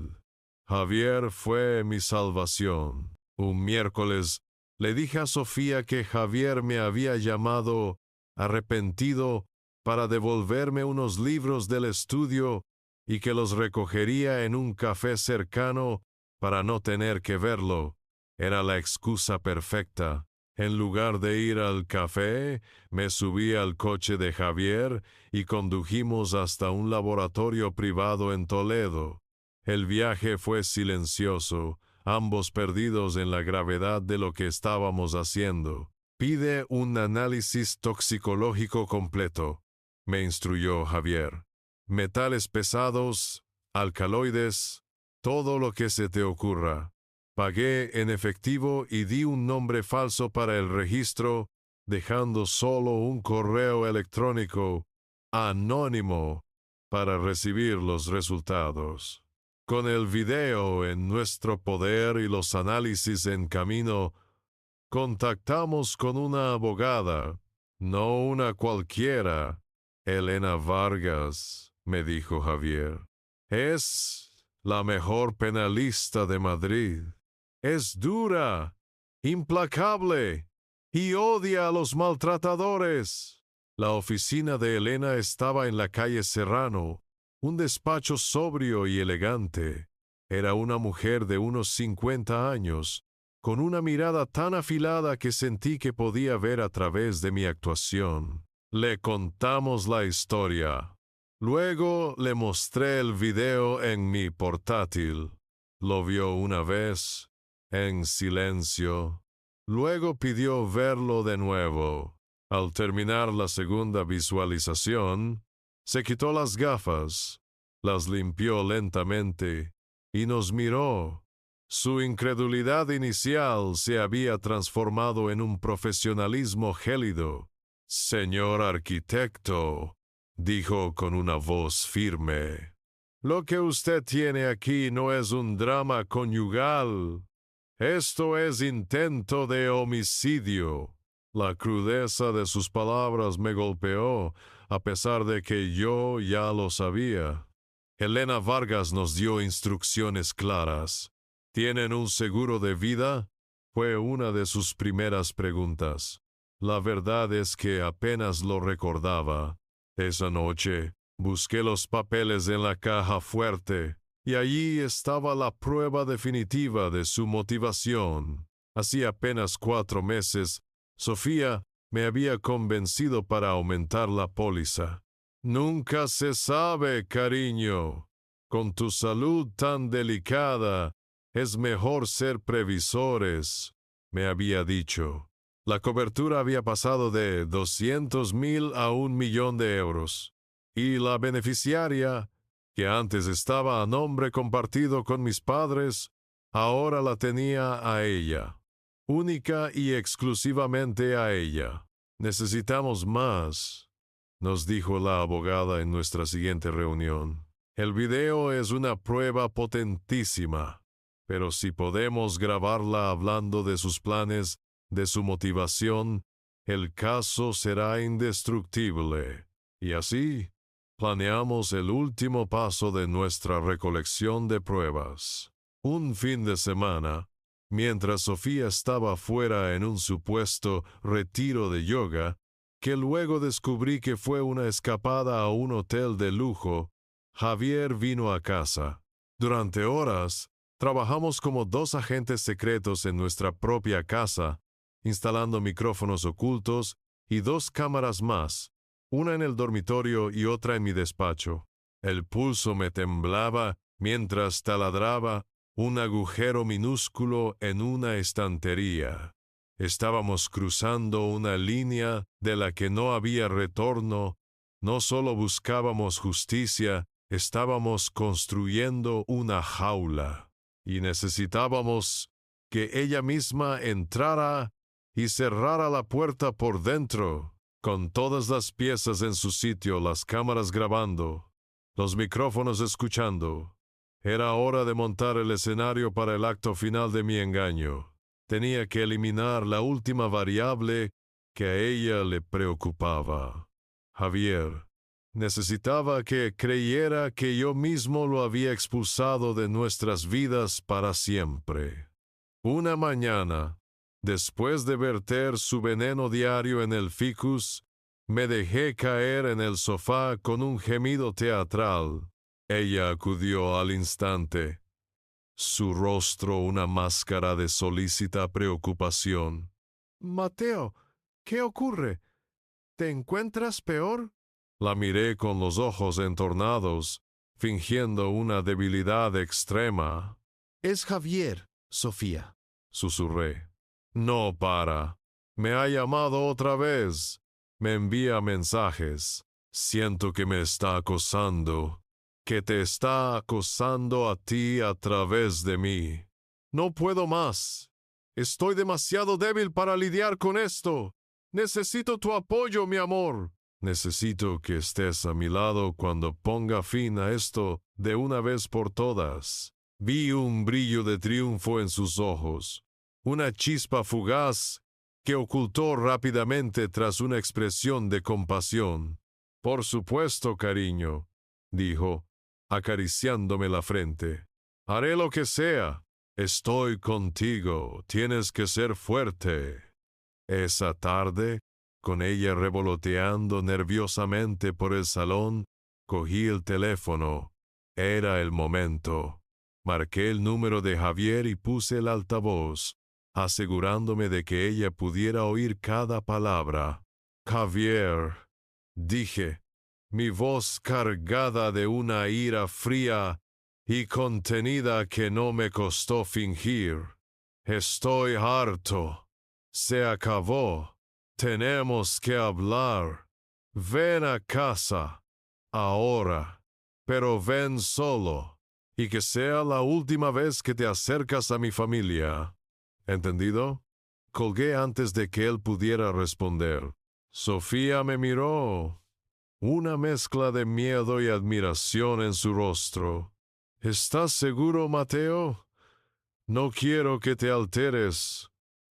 Javier fue mi salvación. Un miércoles le dije a Sofía que Javier me había llamado arrepentido para devolverme unos libros del estudio y que los recogería en un café cercano para no tener que verlo. Era la excusa perfecta. En lugar de ir al café, me subí al coche de Javier y condujimos hasta un laboratorio privado en Toledo. El viaje fue silencioso, ambos perdidos en la gravedad de lo que estábamos haciendo. Pide un análisis toxicológico completo, me instruyó Javier. Metales pesados, alcaloides, todo lo que se te ocurra. Pagué en efectivo y di un nombre falso para el registro, dejando solo un correo electrónico anónimo para recibir los resultados. Con el video en nuestro poder y los análisis en camino, contactamos con una abogada, no una cualquiera. Elena Vargas, me dijo Javier. Es la mejor penalista de Madrid. Es dura, implacable y odia a los maltratadores. La oficina de Elena estaba en la calle Serrano, un despacho sobrio y elegante. Era una mujer de unos 50 años, con una mirada tan afilada que sentí que podía ver a través de mi actuación. Le contamos la historia. Luego le mostré el video en mi portátil. Lo vio una vez, en silencio. Luego pidió verlo de nuevo. Al terminar la segunda visualización, se quitó las gafas, las limpió lentamente y nos miró. Su incredulidad inicial se había transformado en un profesionalismo gélido. Señor arquitecto, dijo con una voz firme, lo que usted tiene aquí no es un drama conyugal. Esto es intento de homicidio. La crudeza de sus palabras me golpeó, a pesar de que yo ya lo sabía. Elena Vargas nos dio instrucciones claras. ¿Tienen un seguro de vida? Fue una de sus primeras preguntas. La verdad es que apenas lo recordaba. Esa noche, busqué los papeles en la caja fuerte. Y allí estaba la prueba definitiva de su motivación. Hacía apenas 4 meses, Sofía me había convencido para aumentar la póliza. Nunca se sabe, cariño. Con tu salud tan delicada, es mejor ser previsores, me había dicho. La cobertura había pasado de 200,000 a 1,000,000 de euros. Y la beneficiaria, que antes estaba a nombre compartido con mis padres, ahora la tenía a ella. Única y exclusivamente a ella. Necesitamos más, nos dijo la abogada en nuestra siguiente reunión. El video es una prueba potentísima, pero si podemos grabarla hablando de sus planes, de su motivación, el caso será indestructible. Y así, planeamos el último paso de nuestra recolección de pruebas. Un fin de semana, mientras Sofía estaba fuera en un supuesto retiro de yoga, que luego descubrí que fue una escapada a un hotel de lujo, Javier vino a casa. Durante horas, trabajamos como 2 agentes secretos en nuestra propia casa, instalando micrófonos ocultos y 2 cámaras más, una en el dormitorio y otra en mi despacho. El pulso me temblaba mientras taladraba un agujero minúsculo en una estantería. Estábamos cruzando una línea de la que no había retorno. No solo buscábamos justicia, estábamos construyendo una jaula. Y necesitábamos que ella misma entrara y cerrara la puerta por dentro, con todas las piezas en su sitio, las cámaras grabando, los micrófonos escuchando. Era hora de montar el escenario para el acto final de mi engaño. Tenía que eliminar la última variable que a ella le preocupaba. Javier. Necesitaba que creyera que yo mismo lo había expulsado de nuestras vidas para siempre. Una mañana, después de verter su veneno diario en el ficus, me dejé caer en el sofá con un gemido teatral. Ella acudió al instante, su rostro una máscara de solícita preocupación. «Mateo, ¿qué ocurre? ¿Te encuentras peor?» La miré con los ojos entornados, fingiendo una debilidad extrema. «Es Javier, Sofía», susurré. «No para. Me ha llamado otra vez. Me envía mensajes. Siento que me está acosando, que te está acosando a ti a través de mí. No puedo más. Estoy demasiado débil para lidiar con esto. Necesito tu apoyo, mi amor. Necesito que estés a mi lado cuando ponga fin a esto de una vez por todas». Vi un brillo de triunfo en sus ojos, una chispa fugaz que ocultó rápidamente tras una expresión de compasión. «Por supuesto, cariño», dijo, acariciándome la frente. «Haré lo que sea. Estoy contigo. Tienes que ser fuerte». Esa tarde, con ella revoloteando nerviosamente por el salón, cogí el teléfono. Era el momento. Marqué el número de Javier y puse el altavoz, asegurándome de que ella pudiera oír cada palabra. «Javier», dije, mi voz cargada de una ira fría y contenida que no me costó fingir. «Estoy harto. Se acabó. Tenemos que hablar. Ven a casa. Ahora. Pero ven solo. Y que sea la última vez que te acercas a mi familia. ¿Entendido?» Colgué antes de que él pudiera responder. Sofía me miró, una mezcla de miedo y admiración en su rostro. «¿Estás seguro, Mateo? No quiero que te alteres».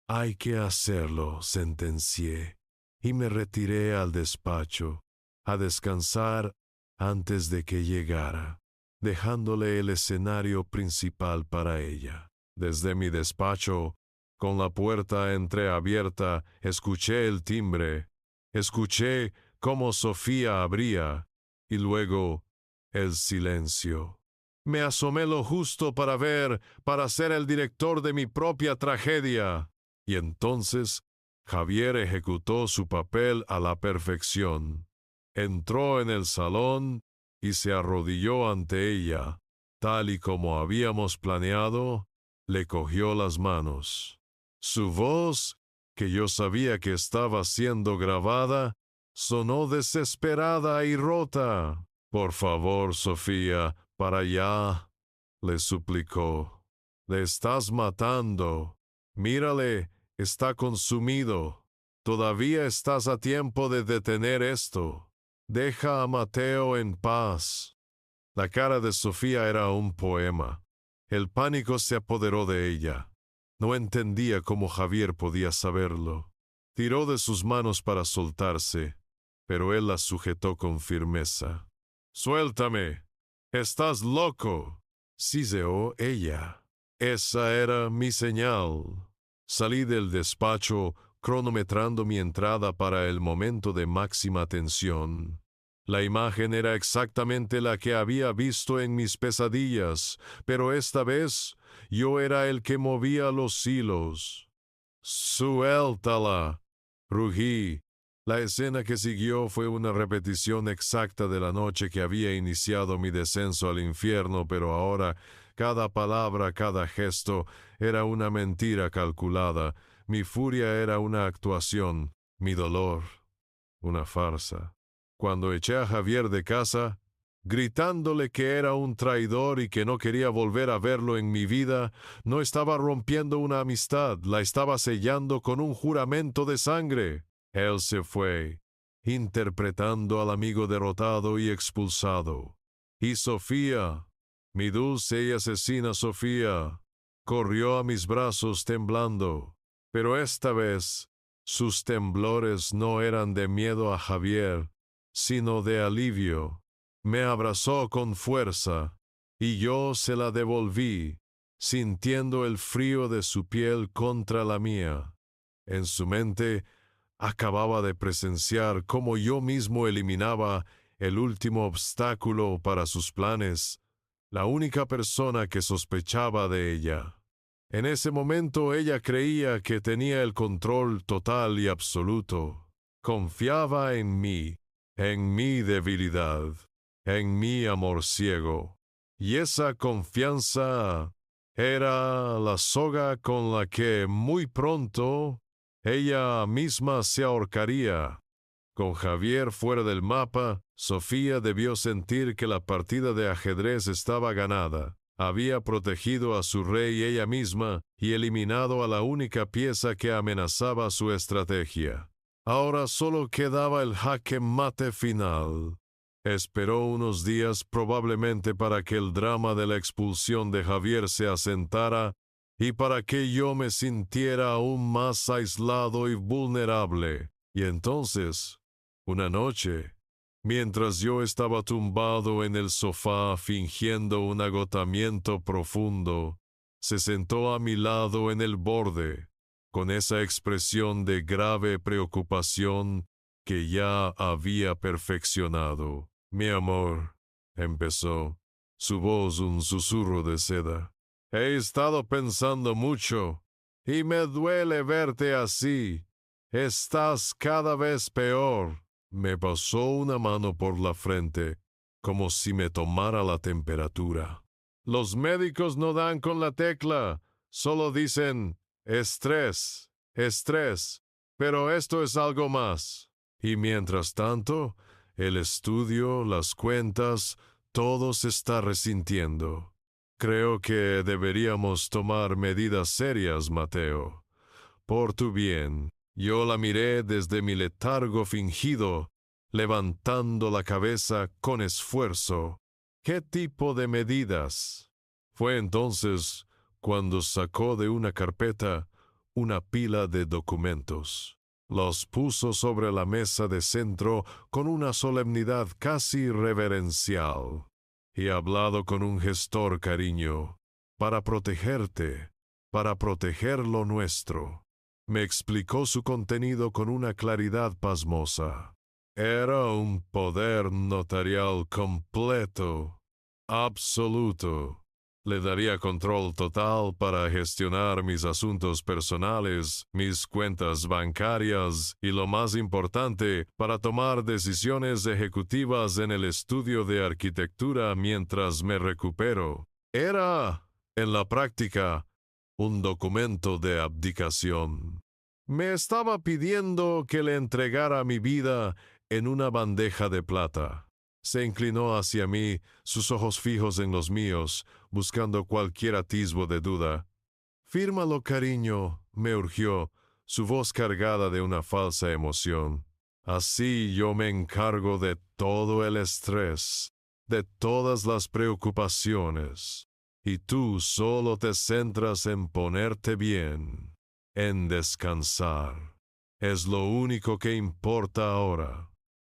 «Hay que hacerlo», sentencié, y me retiré al despacho, a descansar antes de que llegara, dejándole el escenario principal para ella. Desde mi despacho, con la puerta entreabierta, escuché el timbre, escuché cómo Sofía abría, y luego el silencio. Me asomé lo justo para ver, para ser el director de mi propia tragedia. Y entonces Javier ejecutó su papel a la perfección. Entró en el salón y se arrodilló ante ella. Tal y como habíamos planeado, le cogió las manos. Su voz, que yo sabía que estaba siendo grabada, sonó desesperada y rota. Por favor, Sofía, para allá, le suplicó. Le estás matando. Mírale, está consumido. Todavía estás a tiempo de detener esto. Deja a Mateo en paz. La cara de Sofía era un poema. El pánico se apoderó de ella. No entendía cómo Javier podía saberlo. Tiró de sus manos para soltarse, pero él la sujetó con firmeza. «¡Suéltame! ¡Estás loco!», siseó ella. Esa era mi señal. Salí del despacho cronometrando mi entrada para el momento de máxima tensión. La imagen era exactamente la que había visto en mis pesadillas, pero esta vez yo era el que movía los hilos. «¡Suéltala!», rugí. La escena que siguió fue una repetición exacta de la noche que había iniciado mi descenso al infierno, pero ahora cada palabra, cada gesto era una mentira calculada. Mi furia era una actuación, mi dolor una farsa. Cuando eché a Javier de casa, gritándole que era un traidor y que no quería volver a verlo en mi vida, no estaba rompiendo una amistad, la estaba sellando con un juramento de sangre. Él se fue, interpretando al amigo derrotado y expulsado. Y Sofía, mi dulce y asesina Sofía, corrió a mis brazos temblando. Pero esta vez sus temblores no eran de miedo a Javier, sino de alivio. Me abrazó con fuerza, y yo se la devolví, sintiendo el frío de su piel contra la mía. En su mente acababa de presenciar cómo yo mismo eliminaba el último obstáculo para sus planes, la única persona que sospechaba de ella. En ese momento ella creía que tenía el control total y absoluto. Confiaba en mi debilidad, en mi amor ciego. Y esa confianza era la soga con la que muy pronto ella misma se ahorcaría. Con Javier fuera del mapa, Sofía debió sentir que la partida de ajedrez estaba ganada. Había protegido a su rey ella misma y eliminado a la única pieza que amenazaba su estrategia. Ahora solo quedaba el jaque mate final. Esperó unos días probablemente para que el drama de la expulsión de Javier se asentara y para que yo me sintiera aún más aislado y vulnerable. Y entonces, una noche, mientras yo estaba tumbado en el sofá fingiendo un agotamiento profundo, se sentó a mi lado en el borde, con esa expresión de grave preocupación que ya había perfeccionado. «Mi amor», empezó, su voz un susurro de seda. «He estado pensando mucho, y me duele verte así. Estás cada vez peor». Me pasó una mano por la frente, como si me tomara la temperatura. «Los médicos no dan con la tecla, solo dicen estrés, estrés, pero esto es algo más». Y mientras tanto, el estudio, las cuentas, todo se está resintiendo. Creo que deberíamos tomar medidas serias, Mateo. Por tu bien. Yo la miré desde mi letargo fingido, levantando la cabeza con esfuerzo. ¿Qué tipo de medidas? Fue entonces cuando sacó de una carpeta una pila de documentos. Los puso sobre la mesa de centro con una solemnidad casi reverencial. Y hablado con un gestor cariño, para protegerte, para proteger lo nuestro. Me explicó su contenido con una claridad pasmosa. Era un poder notarial completo, absoluto. Le daría control total para gestionar mis asuntos personales, mis cuentas bancarias y, lo más importante, para tomar decisiones ejecutivas en el estudio de arquitectura mientras me recupero. Era, en la práctica, un documento de abdicación. Me estaba pidiendo que le entregara mi vida en una bandeja de plata. Se inclinó hacia mí, sus ojos fijos en los míos, buscando cualquier atisbo de duda. «Fírmalo, cariño», me urgió, su voz cargada de una falsa emoción. «Así yo me encargo de todo el estrés, de todas las preocupaciones, y tú solo te centras en ponerte bien, en descansar. Es lo único que importa ahora».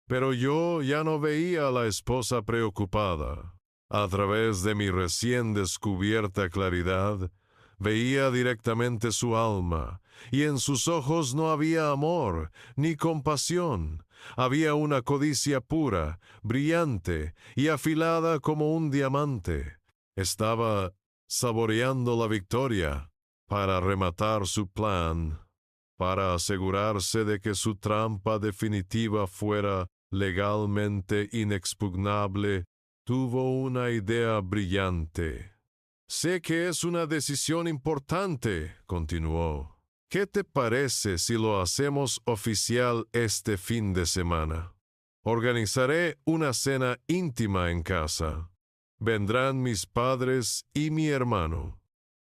Pero yo ya no veía a la esposa preocupada. A través de mi recién descubierta claridad, veía directamente su alma, y en sus ojos no había amor ni compasión. Había una codicia pura, brillante y afilada como un diamante. Estaba saboreando la victoria para rematar su plan, para asegurarse de que su trampa definitiva fuera legalmente inexpugnable. Tuvo una idea brillante. «Sé que es una decisión importante», continuó. «¿Qué te parece si lo hacemos oficial este fin de semana? Organizaré una cena íntima en casa. Vendrán mis padres y mi hermano.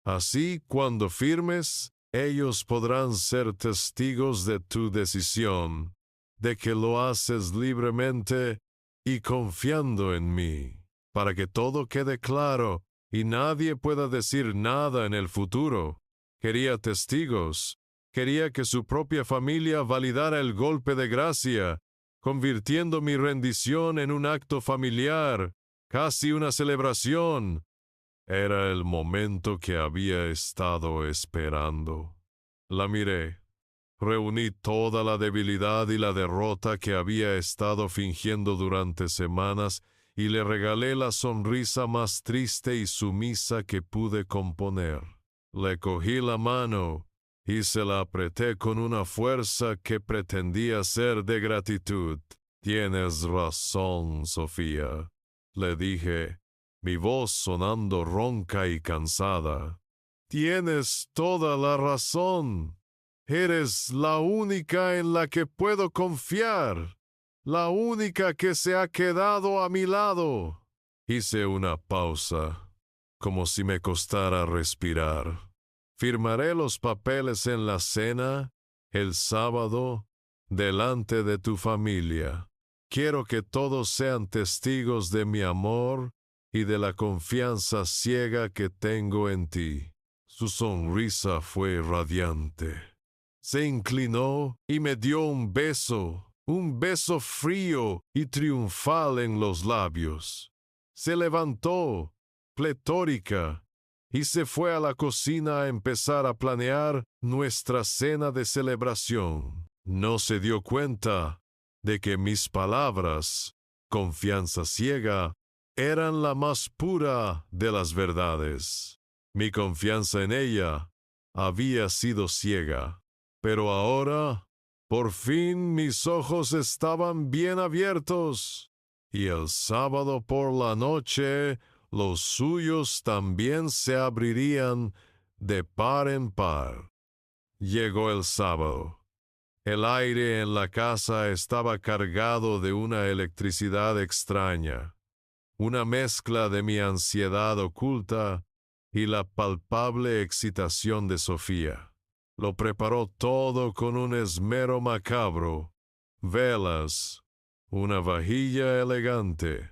Así, cuando firmes, ellos podrán ser testigos de tu decisión, de que lo haces libremente y confiando en mí, para que todo quede claro y nadie pueda decir nada en el futuro. Quería testigos, quería que su propia familia validara el golpe de gracia, convirtiendo mi rendición en un acto familiar, casi una celebración. Era el momento que había estado esperando. La miré. Reuní toda la debilidad y la derrota que había estado fingiendo durante semanas y le regalé la sonrisa más triste y sumisa que pude componer. Le cogí la mano y se la apreté con una fuerza que pretendía ser de gratitud. «Tienes razón, Sofía», le dije, mi voz sonando ronca y cansada. «Tienes toda la razón. Eres la única en la que puedo confiar, la única que se ha quedado a mi lado». Hice una pausa, como si me costara respirar. «Firmaré los papeles en la cena, el sábado, delante de tu familia. Quiero que todos sean testigos de mi amor y de la confianza ciega que tengo en ti». Su sonrisa fue radiante. Se inclinó y me dio un beso frío y triunfal en los labios. Se levantó, pletórica, y se fue a la cocina a empezar a planear nuestra cena de celebración. No se dio cuenta de que mis palabras, confianza ciega, eran la más pura de las verdades. Mi confianza en ella había sido ciega, pero ahora, por fin mis ojos estaban bien abiertos, y el sábado por la noche los suyos también se abrirían de par en par. Llegó el sábado. El aire en la casa estaba cargado de una electricidad extraña, una mezcla de mi ansiedad oculta y la palpable excitación de Sofía. Lo preparó todo con un esmero macabro: velas, una vajilla elegante,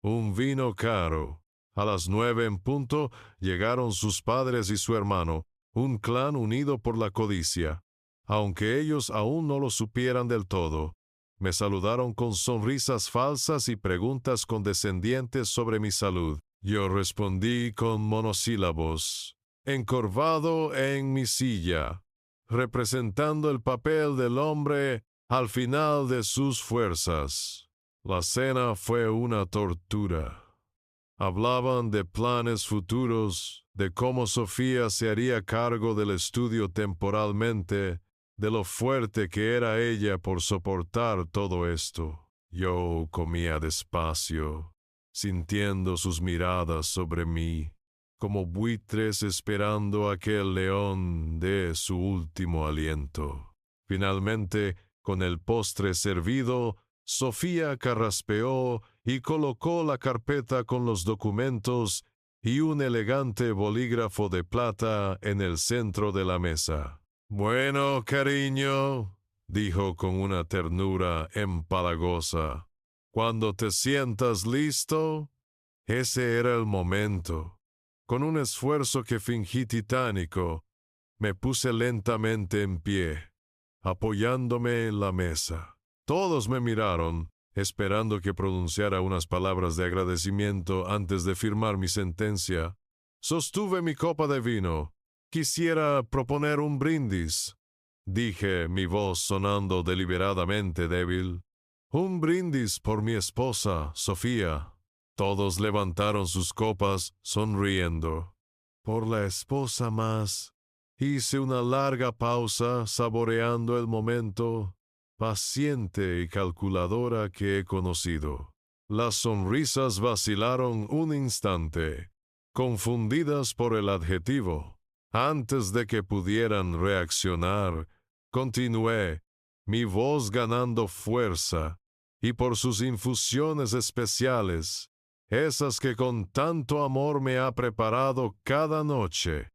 un vino caro. A las 9 en punto llegaron sus padres y su hermano, un clan unido por la codicia. Aunque ellos aún no lo supieran del todo, me saludaron con sonrisas falsas y preguntas condescendientes sobre mi salud. Yo respondí con monosílabos, encorvado en mi silla, representando el papel del hombre al final de sus fuerzas. La cena fue una tortura. Hablaban de planes futuros, de cómo Sofía se haría cargo del estudio temporalmente, de lo fuerte que era ella por soportar todo esto. Yo comía despacio, sintiendo sus miradas sobre mí, como buitres esperando a que el león dé su último aliento. Finalmente, con el postre servido, Sofía carraspeó y colocó la carpeta con los documentos y un elegante bolígrafo de plata en el centro de la mesa. «Bueno, cariño», dijo con una ternura empalagosa, «cuando te sientas listo». Ese era el momento. Con un esfuerzo que fingí titánico, me puse lentamente en pie, apoyándome en la mesa. Todos me miraron, esperando que pronunciara unas palabras de agradecimiento antes de firmar mi sentencia. Sostuve mi copa de vino. «Quisiera proponer un brindis», dije, mi voz sonando deliberadamente débil. «Un brindis por mi esposa, Sofía». Todos levantaron sus copas, sonriendo. «Por la esposa más». Hice una larga pausa, saboreando el momento paciente y calculadora que he conocido. Las sonrisas vacilaron un instante, confundidas por el adjetivo. Antes de que pudieran reaccionar, continué, mi voz ganando fuerza, y por sus infusiones especiales, esas que con tanto amor me ha preparado cada noche.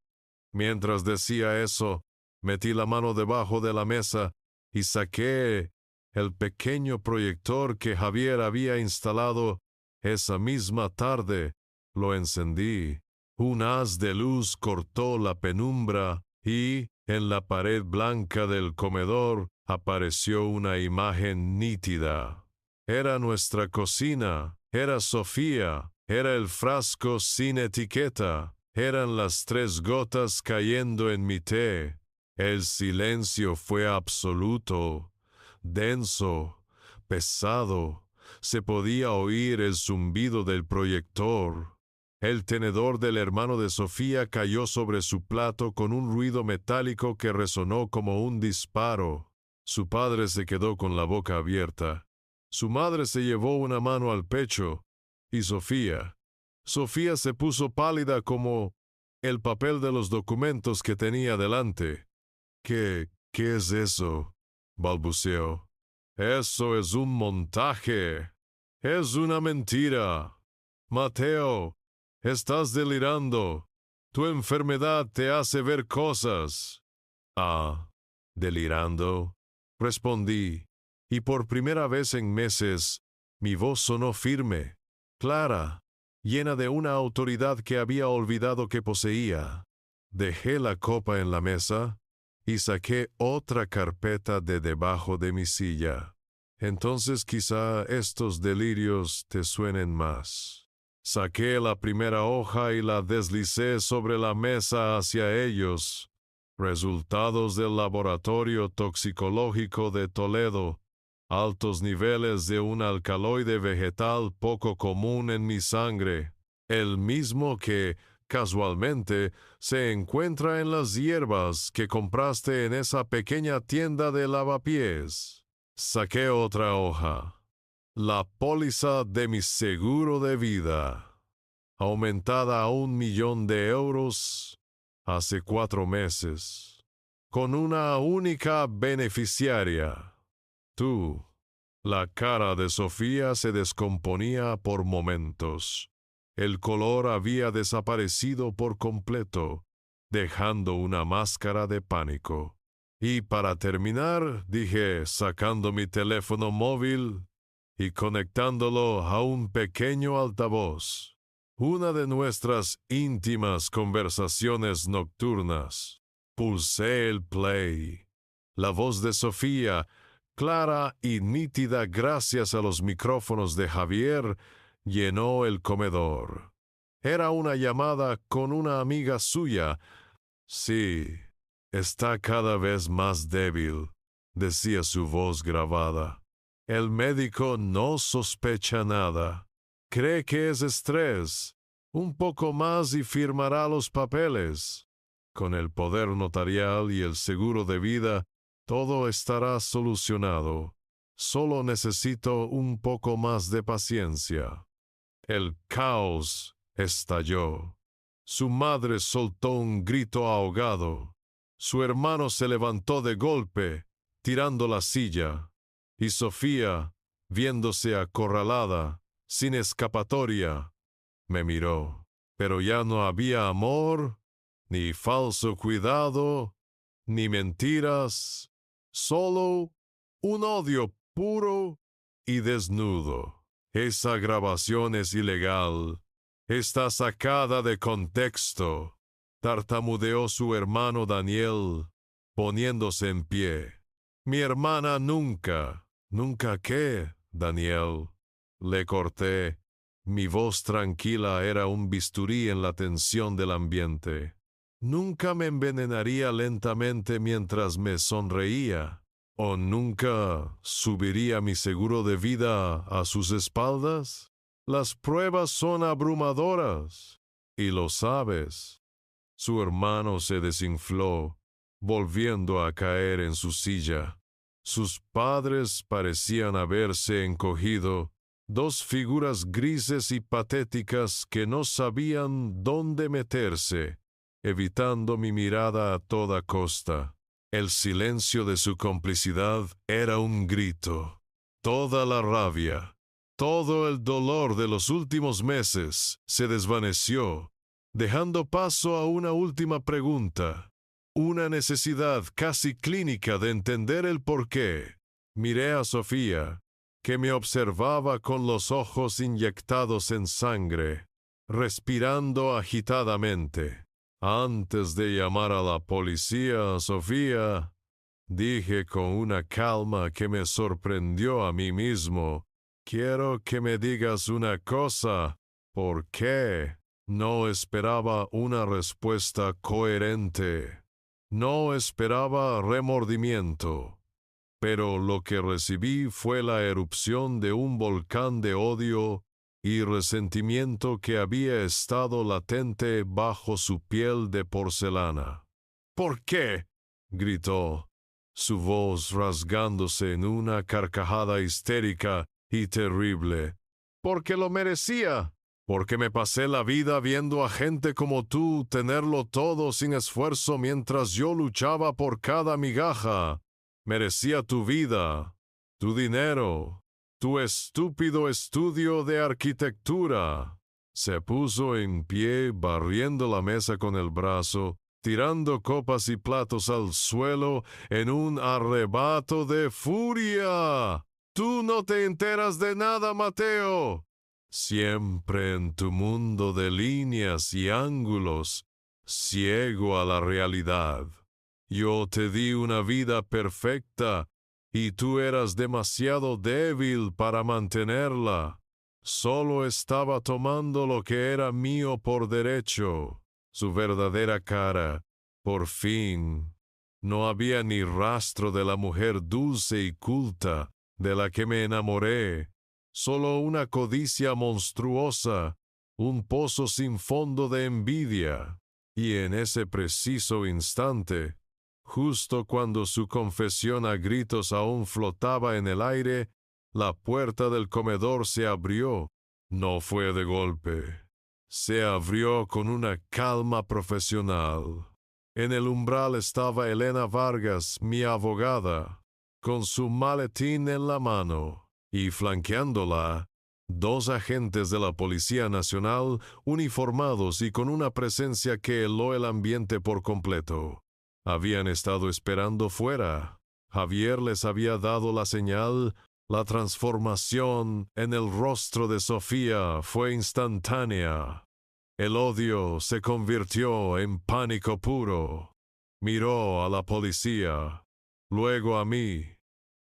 Mientras decía eso, metí la mano debajo de la mesa y saqué el pequeño proyector que Javier había instalado esa misma tarde. Lo encendí. Un haz de luz cortó la penumbra y, en la pared blanca del comedor, apareció una imagen nítida. Era nuestra cocina, era Sofía, era el frasco sin etiqueta, eran las 3 gotas cayendo en mi té. El silencio fue absoluto, denso, pesado. Se podía oír el zumbido del proyector. El tenedor del hermano de Sofía cayó sobre su plato con un ruido metálico que resonó como un disparo. Su padre se quedó con la boca abierta. Su madre se llevó una mano al pecho. Y Sofía se puso pálida como el papel de los documentos que tenía delante. ¿Qué es eso?», balbuceó. «Eso es un montaje. Es una mentira. Mateo, estás delirando. Tu enfermedad te hace ver cosas». «Ah, delirando», respondí, y por primera vez en meses mi voz sonó firme, clara, llena de una autoridad que había olvidado que poseía. Dejé la copa en la mesa y saqué otra carpeta de debajo de mi silla. «Entonces quizá estos delirios te suenen más». Saqué la primera hoja y la deslicé sobre la mesa hacia ellos. Resultados del laboratorio toxicológico de Toledo. Altos niveles de un alcaloide vegetal poco común en mi sangre. El mismo que, casualmente, se encuentra en las hierbas que compraste en esa pequeña tienda de lavapiés. Saqué otra hoja. La póliza de mi seguro de vida, aumentada a 1.000.000 de euros hace 4 meses, con una única beneficiaria, tú. La cara de Sofía se descomponía por momentos. El color había desaparecido por completo, dejando una máscara de pánico. «Y para terminar», dije, sacando mi teléfono móvil y conectándolo a un pequeño altavoz, «una de nuestras íntimas conversaciones nocturnas». Pulsé el play. La voz de Sofía, clara y nítida gracias a los micrófonos de Javier, llenó el comedor. Era una llamada con una amiga suya. «Sí, está cada vez más débil», decía su voz grabada. «El médico no sospecha nada. Cree que es estrés. Un poco más y firmará los papeles. Con el poder notarial y el seguro de vida, todo estará solucionado. Solo necesito un poco más de paciencia. El caos estalló. Su madre soltó un grito ahogado. Su hermano se levantó de golpe, tirando la silla. Y Sofía, viéndose acorralada, sin escapatoria, me miró. Pero ya no había amor, ni falso cuidado, ni mentiras, solo un odio puro y desnudo. Esa grabación es ilegal. Está sacada de contexto, tartamudeó su hermano Daniel, poniéndose en pie. Mi hermana nunca. ¿Nunca qué, Daniel? Le corté. Mi voz tranquila era un bisturí en la tensión del ambiente. Nunca me envenenaría lentamente mientras me sonreía, o nunca subiría mi seguro de vida a sus espaldas. Las pruebas son abrumadoras, y lo sabes. Su hermano se desinfló, volviendo a caer en su silla. Sus padres parecían haberse encogido, dos figuras grises y patéticas que no sabían dónde meterse, evitando mi mirada a toda costa. El silencio de su complicidad era un grito. Toda la rabia, todo el dolor de los últimos meses se desvaneció, dejando paso a una última pregunta, una necesidad casi clínica de entender el porqué. Miré a Sofía, que me observaba con los ojos inyectados en sangre, respirando agitadamente. Antes de llamar a la policía, Sofía, dije con una calma que me sorprendió a mí mismo, quiero que me digas una cosa. ¿Por qué? No esperaba una respuesta coherente. No esperaba remordimiento. Pero lo que recibí fue la erupción de un volcán de odio y resentimiento que había estado latente bajo su piel de porcelana. ¿Por qué? Gritó, su voz rasgándose en una carcajada histérica y terrible. Porque lo merecía. Porque me pasé la vida viendo a gente como tú tenerlo todo sin esfuerzo mientras yo luchaba por cada migaja. Merecía tu vida, tu dinero, tu estúpido estudio de arquitectura. Se puso en pie, barriendo la mesa con el brazo, tirando copas y platos al suelo en un arrebato de furia. Tú no te enteras de nada, Mateo. Siempre en tu mundo de líneas y ángulos, ciego a la realidad. Yo te di una vida perfecta y tú eras demasiado débil para mantenerla. Solo estaba tomando lo que era mío por derecho, su verdadera cara. Por fin, no había ni rastro de la mujer dulce y culta de la que me enamoré. Solo una codicia monstruosa, un pozo sin fondo de envidia. Y en ese preciso instante, justo cuando su confesión a gritos aún flotaba en el aire, la puerta del comedor se abrió. No fue de golpe. Se abrió con una calma profesional. En el umbral estaba Elena Vargas, mi abogada, con su maletín en la mano, y flanqueándola, dos agentes de la Policía Nacional uniformados y con una presencia que heló el ambiente por completo. Habían estado esperando fuera. Javier les había dado la señal. La transformación en el rostro de Sofía fue instantánea. El odio se convirtió en pánico puro. Miró a la policía, luego a mí,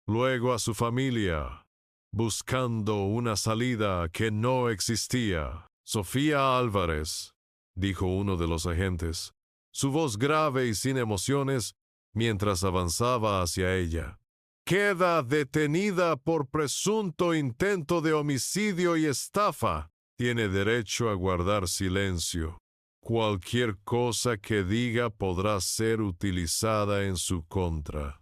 luego a su familia, buscando una salida que no existía. Sofía Álvarez, dijo uno de los agentes, su voz grave y sin emociones, mientras avanzaba hacia ella. Queda detenida por presunto intento de homicidio y estafa. tiene derecho a guardar silencio. Cualquier cosa que diga podrá ser utilizada en su contra.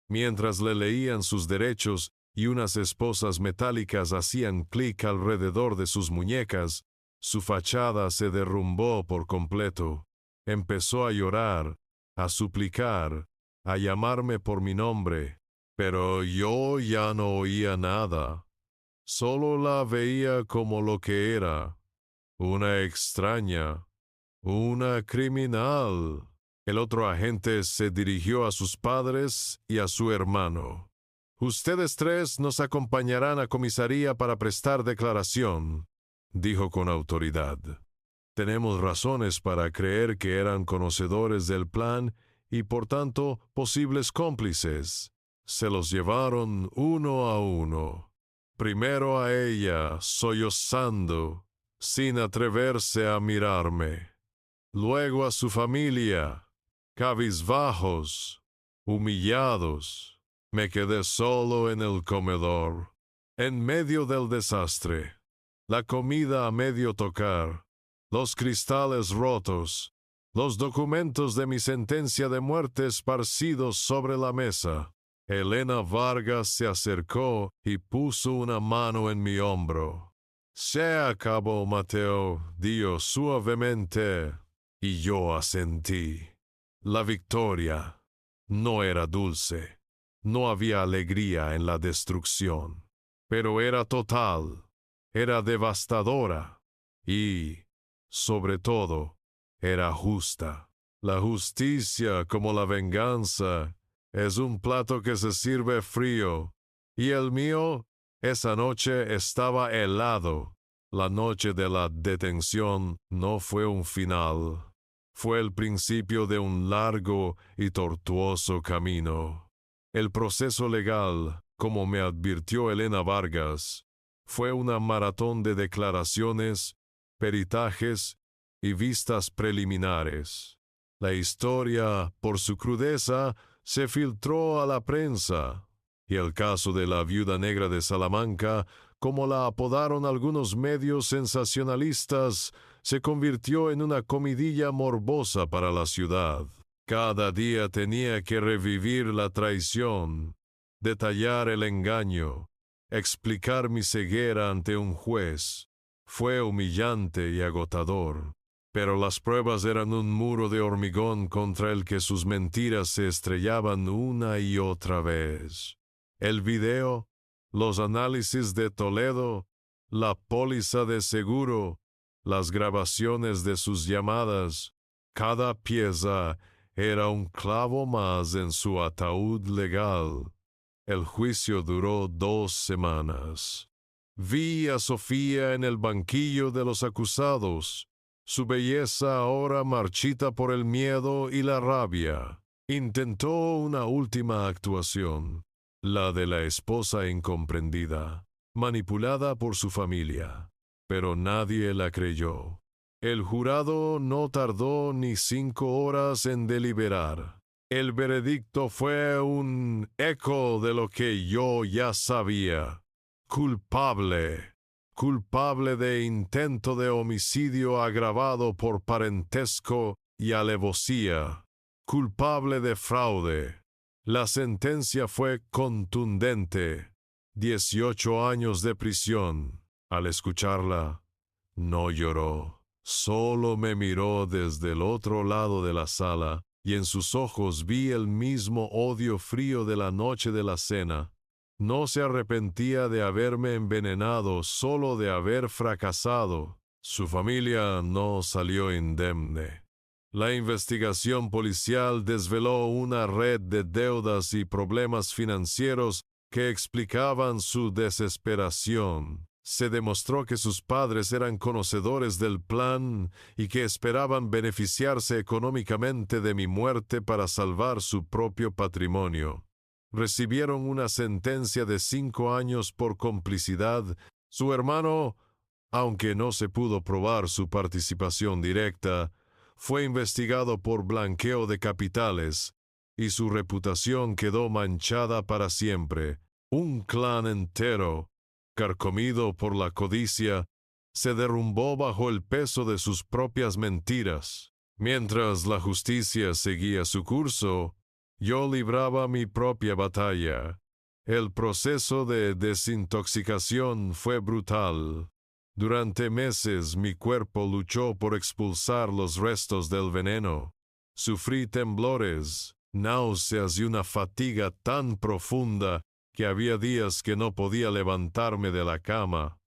Mientras le leían sus derechos y unas esposas metálicas hacían clic alrededor de sus muñecas, su fachada se derrumbó por completo. Empezó a llorar, a suplicar, a llamarme por mi nombre, pero yo ya no oía nada. Solo la veía como lo que era, una extraña, una criminal. El otro agente se dirigió a sus padres y a su hermano. «Ustedes tres nos acompañarán a comisaría para prestar declaración», dijo con autoridad. «Tenemos razones para creer que eran conocedores del plan y por tanto posibles cómplices». Se los llevaron uno a uno. Primero a ella, sollozando, sin atreverse a mirarme. Luego a su familia, cabizbajos, humillados. Me quedé solo en el comedor, en medio del desastre. La comida a medio tocar, los cristales rotos, los documentos de mi sentencia de muerte esparcidos sobre la mesa. Elena Vargas se acercó y puso una mano en mi hombro. «Se acabó, Mateo», dijo suavemente, y yo asentí. La victoria no era dulce, no había alegría en la destrucción, pero era total, era devastadora y, sobre todo, era justa. La justicia, como la venganza, es un plato que se sirve frío, y el mío esa noche estaba helado. La noche de la detención no fue un final, fue el principio de un largo y tortuoso camino. El proceso legal, como me advirtió Elena Vargas, fue una maratón de declaraciones, peritajes y vistas preliminares. La historia, por su crudeza, se filtró a la prensa, y el caso de la viuda negra de Salamanca, como la apodaron algunos medios sensacionalistas, se convirtió en una comidilla morbosa para la ciudad. Cada día tenía que revivir la traición, detallar el engaño, explicar mi ceguera ante un juez. Fue humillante y agotador, pero las pruebas eran un muro de hormigón contra el que sus mentiras se estrellaban una y otra vez. El video, los análisis de Toledo, la póliza de seguro, las grabaciones de sus llamadas, cada pieza era un clavo más en su ataúd legal. El juicio duró 2 semanas. Vi a Sofía en el banquillo de los acusados, su belleza ahora marchita por el miedo y la rabia. Intentó una última actuación, la de la esposa incomprendida, manipulada por su familia, pero nadie la creyó. El jurado no tardó ni 5 horas en deliberar. El veredicto fue un eco de lo que yo ya sabía. Culpable. Culpable de intento de homicidio agravado por parentesco y alevosía. Culpable de fraude. La sentencia fue contundente. 18 años de prisión. Al escucharla, no lloró. Solo me miró desde el otro lado de la sala, y en sus ojos vi el mismo odio frío de la noche de la cena. No se arrepentía de haberme envenenado, solo de haber fracasado. Su familia no salió indemne. La investigación policial desveló una red de deudas y problemas financieros que explicaban su desesperación. Se demostró que sus padres eran conocedores del plan y que esperaban beneficiarse económicamente de mi muerte para salvar su propio patrimonio. Recibieron una sentencia de 5 años por complicidad. Su hermano, aunque no se pudo probar su participación directa, fue investigado por blanqueo de capitales y su reputación quedó manchada para siempre. Un clan entero, carcomido por la codicia, se derrumbó bajo el peso de sus propias mentiras. Mientras la justicia seguía su curso, yo libraba mi propia batalla. El proceso de desintoxicación fue brutal. Durante meses mi cuerpo luchó por expulsar los restos del veneno. Sufrí temblores, náuseas y una fatiga tan profunda que había días que no podía levantarme de la cama.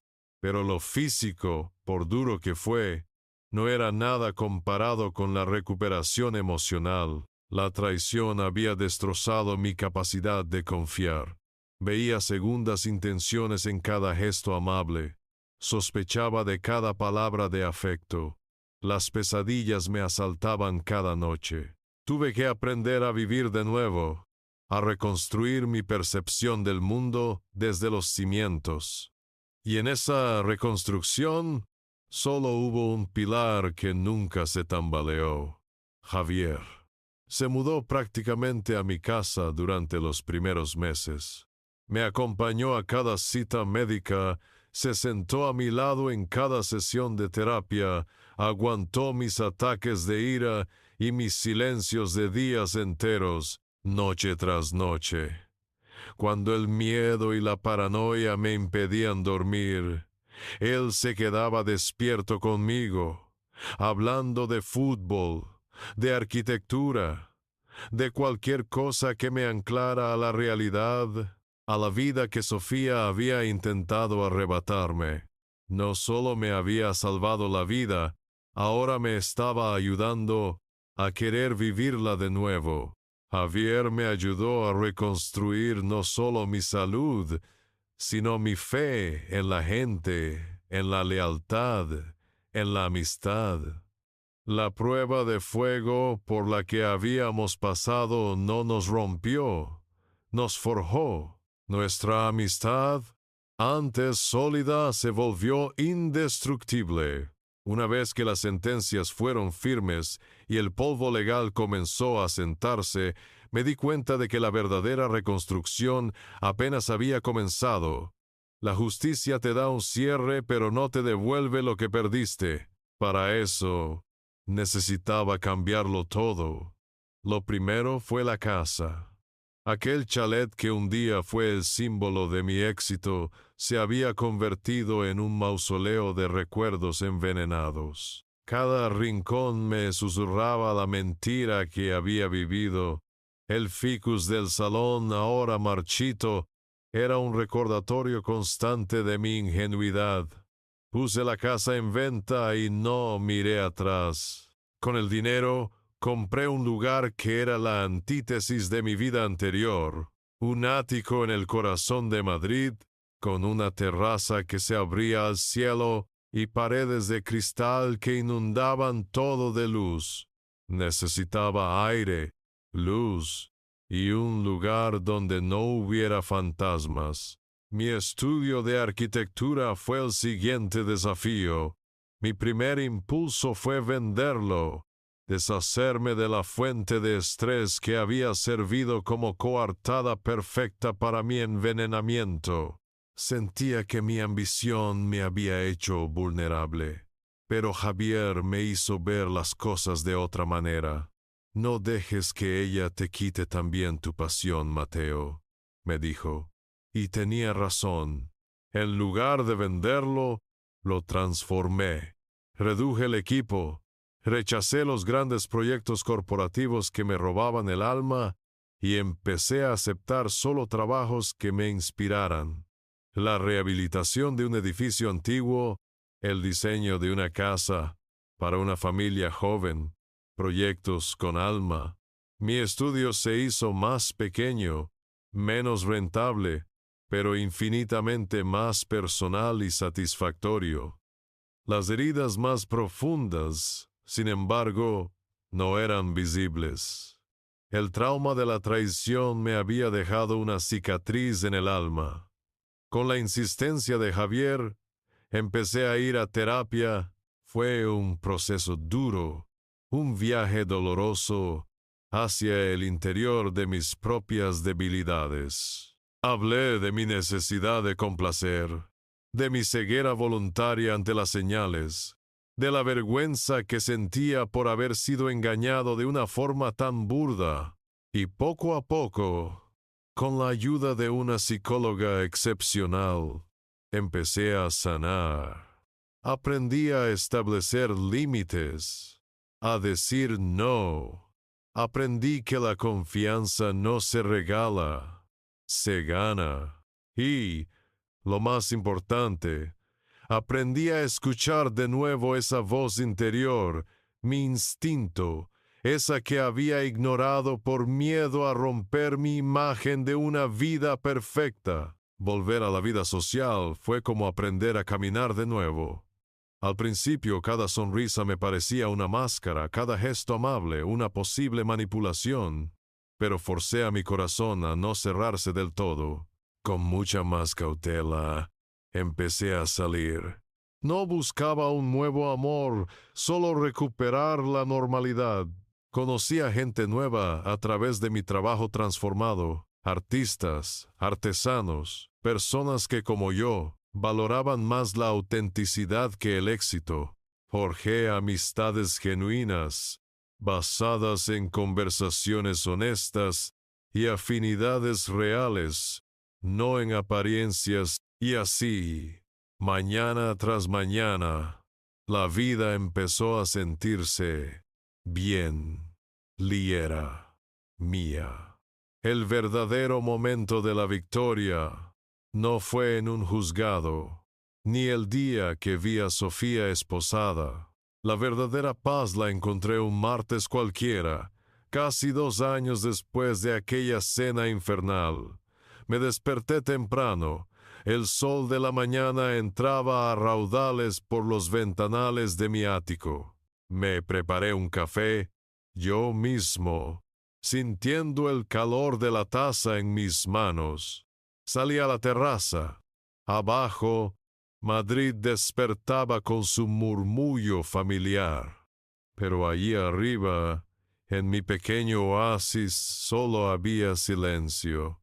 Pero lo físico, por duro que fue, no era nada comparado con la recuperación emocional. La traición había destrozado mi capacidad de confiar. Veía segundas intenciones en cada gesto amable. Sospechaba de cada palabra de afecto. Las pesadillas me asaltaban cada noche. Tuve que aprender a vivir de nuevo, a reconstruir mi percepción del mundo desde los cimientos. Y en esa reconstrucción, solo hubo un pilar que nunca se tambaleó: Javier. Se mudó prácticamente a mi casa durante los primeros meses. Me acompañó a cada cita médica, se sentó a mi lado en cada sesión de terapia, aguantó mis ataques de ira y mis silencios de días enteros, noche tras noche. Cuando el miedo y la paranoia me impedían dormir, él se quedaba despierto conmigo, hablando de fútbol, de arquitectura, de cualquier cosa que me anclara a la realidad, a la vida que Sofía había intentado arrebatarme. No solo me había salvado la vida, ahora me estaba ayudando a querer vivirla de nuevo. Javier me ayudó a reconstruir no solo mi salud, sino mi fe en la gente, en la lealtad, en la amistad. La prueba de fuego por la que habíamos pasado no nos rompió, nos forjó. Nuestra amistad, antes sólida, se volvió indestructible. Una vez que las sentencias fueron firmes y el polvo legal comenzó a sentarse, me di cuenta de que la verdadera reconstrucción apenas había comenzado. La justicia te da un cierre, pero no te devuelve lo que perdiste. Para eso, necesitaba cambiarlo todo. Lo primero fue la casa. Aquel chalet que un día fue el símbolo de mi éxito se había convertido en un mausoleo de recuerdos envenenados. Cada rincón me susurraba la mentira que había vivido. El ficus del salón, ahora marchito, era un recordatorio constante de mi ingenuidad. Puse la casa en venta y no miré atrás. Con el dinero, compré un lugar que era la antítesis de mi vida anterior, un ático en el corazón de Madrid, con una terraza que se abría al cielo y paredes de cristal que inundaban todo de luz. Necesitaba aire, luz y un lugar donde no hubiera fantasmas. Mi estudio de arquitectura fue el siguiente desafío. Mi primer impulso fue venderlo, deshacerme de la fuente de estrés que había servido como coartada perfecta para mi envenenamiento. Sentía que mi ambición me había hecho vulnerable, pero Javier me hizo ver las cosas de otra manera. No dejes que ella te quite también tu pasión, Mateo, me dijo. Y tenía razón. En lugar de venderlo, lo transformé. Reduje el equipo. Rechacé los grandes proyectos corporativos que me robaban el alma y empecé a aceptar solo trabajos que me inspiraran. La rehabilitación de un edificio antiguo, el diseño de una casa para una familia joven, proyectos con alma. Mi estudio se hizo más pequeño, menos rentable, pero infinitamente más personal y satisfactorio. Las heridas más profundas, sin embargo, no eran visibles. El trauma de la traición me había dejado una cicatriz en el alma. Con la insistencia de Javier, empecé a ir a terapia. Fue un proceso duro, un viaje doloroso hacia el interior de mis propias debilidades. Hablé de mi necesidad de complacer, de mi ceguera voluntaria ante las señales, de la vergüenza que sentía por haber sido engañado de una forma tan burda, y poco a poco, con la ayuda de una psicóloga excepcional, empecé a sanar. Aprendí a establecer límites, a decir no. Aprendí que la confianza no se regala, se gana. Y, lo más importante, aprendí a escuchar de nuevo esa voz interior, mi instinto, esa que había ignorado por miedo a romper mi imagen de una vida perfecta. Volver a la vida social fue como aprender a caminar de nuevo. Al principio cada sonrisa me parecía una máscara, cada gesto amable una posible manipulación, pero forcé a mi corazón a no cerrarse del todo. Con mucha más cautela, empecé a salir. No buscaba un nuevo amor, solo recuperar la normalidad. Conocí a gente nueva a través de mi trabajo transformado, artistas, artesanos, personas que como yo, valoraban más la autenticidad que el éxito. Forjé amistades genuinas, basadas en conversaciones honestas y afinidades reales, no en apariencias, y así, mañana tras mañana, la vida empezó a sentirse bien, liera, mía. El verdadero momento de la victoria no fue en un juzgado, ni el día que vi a Sofía esposada. La verdadera paz la encontré un martes cualquiera, casi 2 años después de aquella cena infernal. Me desperté temprano. El sol de la mañana entraba a raudales por los ventanales de mi ático. Me preparé un café, yo mismo, sintiendo el calor de la taza en mis manos. Salí a la terraza. Abajo, Madrid despertaba con su murmullo familiar. Pero allí arriba, en mi pequeño oasis, solo había silencio.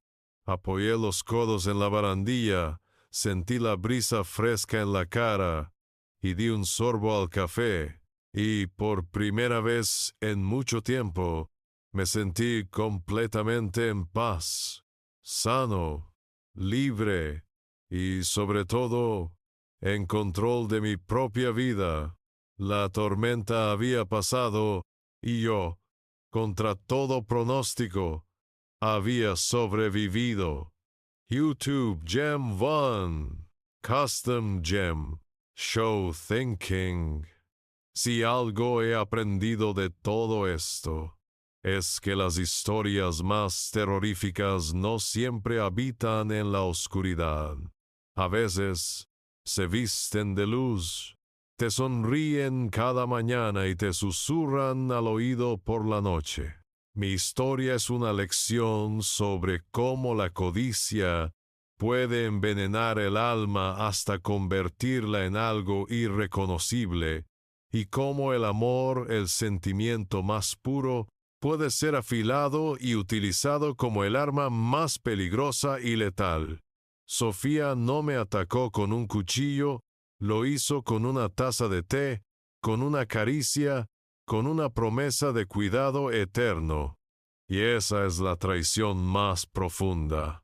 Apoyé los codos en la barandilla, sentí la brisa fresca en la cara y di un sorbo al café. Y por primera vez en mucho tiempo, me sentí completamente en paz, sano, libre y, sobre todo, en control de mi propia vida. La tormenta había pasado y yo, contra todo pronóstico, había sobrevivido. YouTube Gem 1, Custom Gem, Show Thinking. Si algo he aprendido de todo esto, es que las historias más terroríficas no siempre habitan en la oscuridad. A veces se visten de luz, te sonríen cada mañana y te susurran al oído por la noche. Mi historia es una lección sobre cómo la codicia puede envenenar el alma hasta convertirla en algo irreconocible, y cómo el amor, el sentimiento más puro, puede ser afilado y utilizado como el arma más peligrosa y letal. Sofía no me atacó con un cuchillo, lo hizo con una taza de té, con una caricia, con una promesa de cuidado eterno. Y esa es la traición más profunda,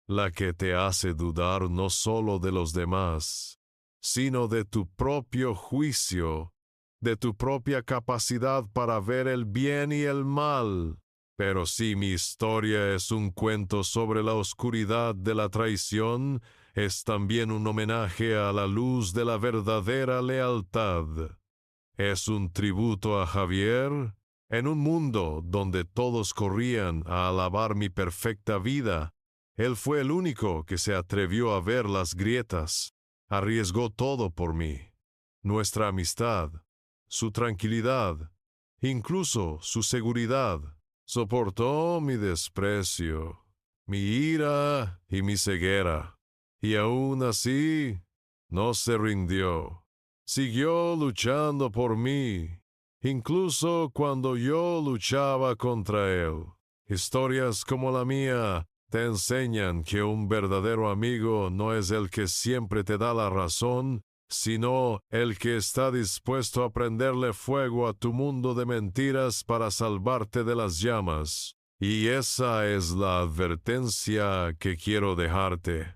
la que te hace dudar no solo de los demás, sino de tu propio juicio, de tu propia capacidad para ver el bien y el mal. Pero si mi historia es un cuento sobre la oscuridad de la traición, es también un homenaje a la luz de la verdadera lealtad. Es un tributo a Javier. En un mundo donde todos corrían a alabar mi perfecta vida, él fue el único que se atrevió a ver las grietas. Arriesgó todo por mí. Nuestra amistad, su tranquilidad, incluso su seguridad. Soportó mi desprecio, mi ira y mi ceguera. Y aún así, no se rindió. Siguió luchando por mí, incluso cuando yo luchaba contra él. Historias como la mía Te enseñan que un verdadero amigo no es el que siempre te da la razón, sino el que está dispuesto a prenderle fuego a tu mundo de mentiras para salvarte de las llamas. Y esa es la advertencia que quiero dejarte.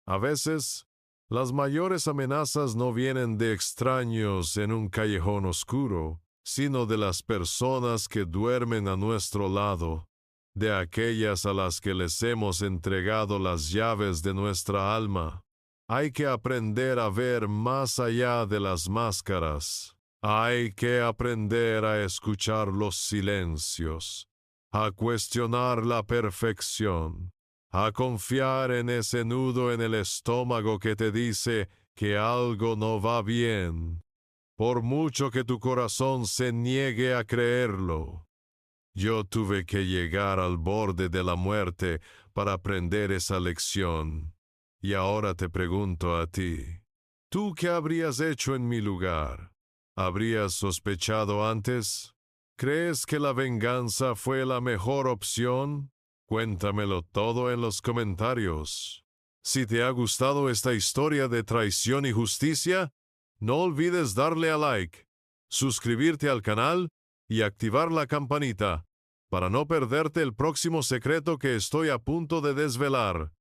A veces, las mayores amenazas no vienen de extraños en un callejón oscuro, sino de las personas que duermen a nuestro lado, de aquellas a las que les hemos entregado las llaves de nuestra alma. Hay que aprender a ver más allá de las máscaras. Hay que aprender a escuchar los silencios, a cuestionar la perfección, a confiar en ese nudo en el estómago que te dice que algo no va bien, por mucho que tu corazón se niegue a creerlo. Yo tuve que llegar al borde de la muerte para aprender esa lección. Y ahora te pregunto a ti, ¿tú qué habrías hecho en mi lugar? ¿Habrías sospechado antes? ¿Crees que la venganza fue la mejor opción? Cuéntamelo todo en los comentarios. Si te ha gustado esta historia de traición y justicia, no olvides darle a like, suscribirte al canal y activar la campanita para no perderte el próximo secreto que estoy a punto de desvelar.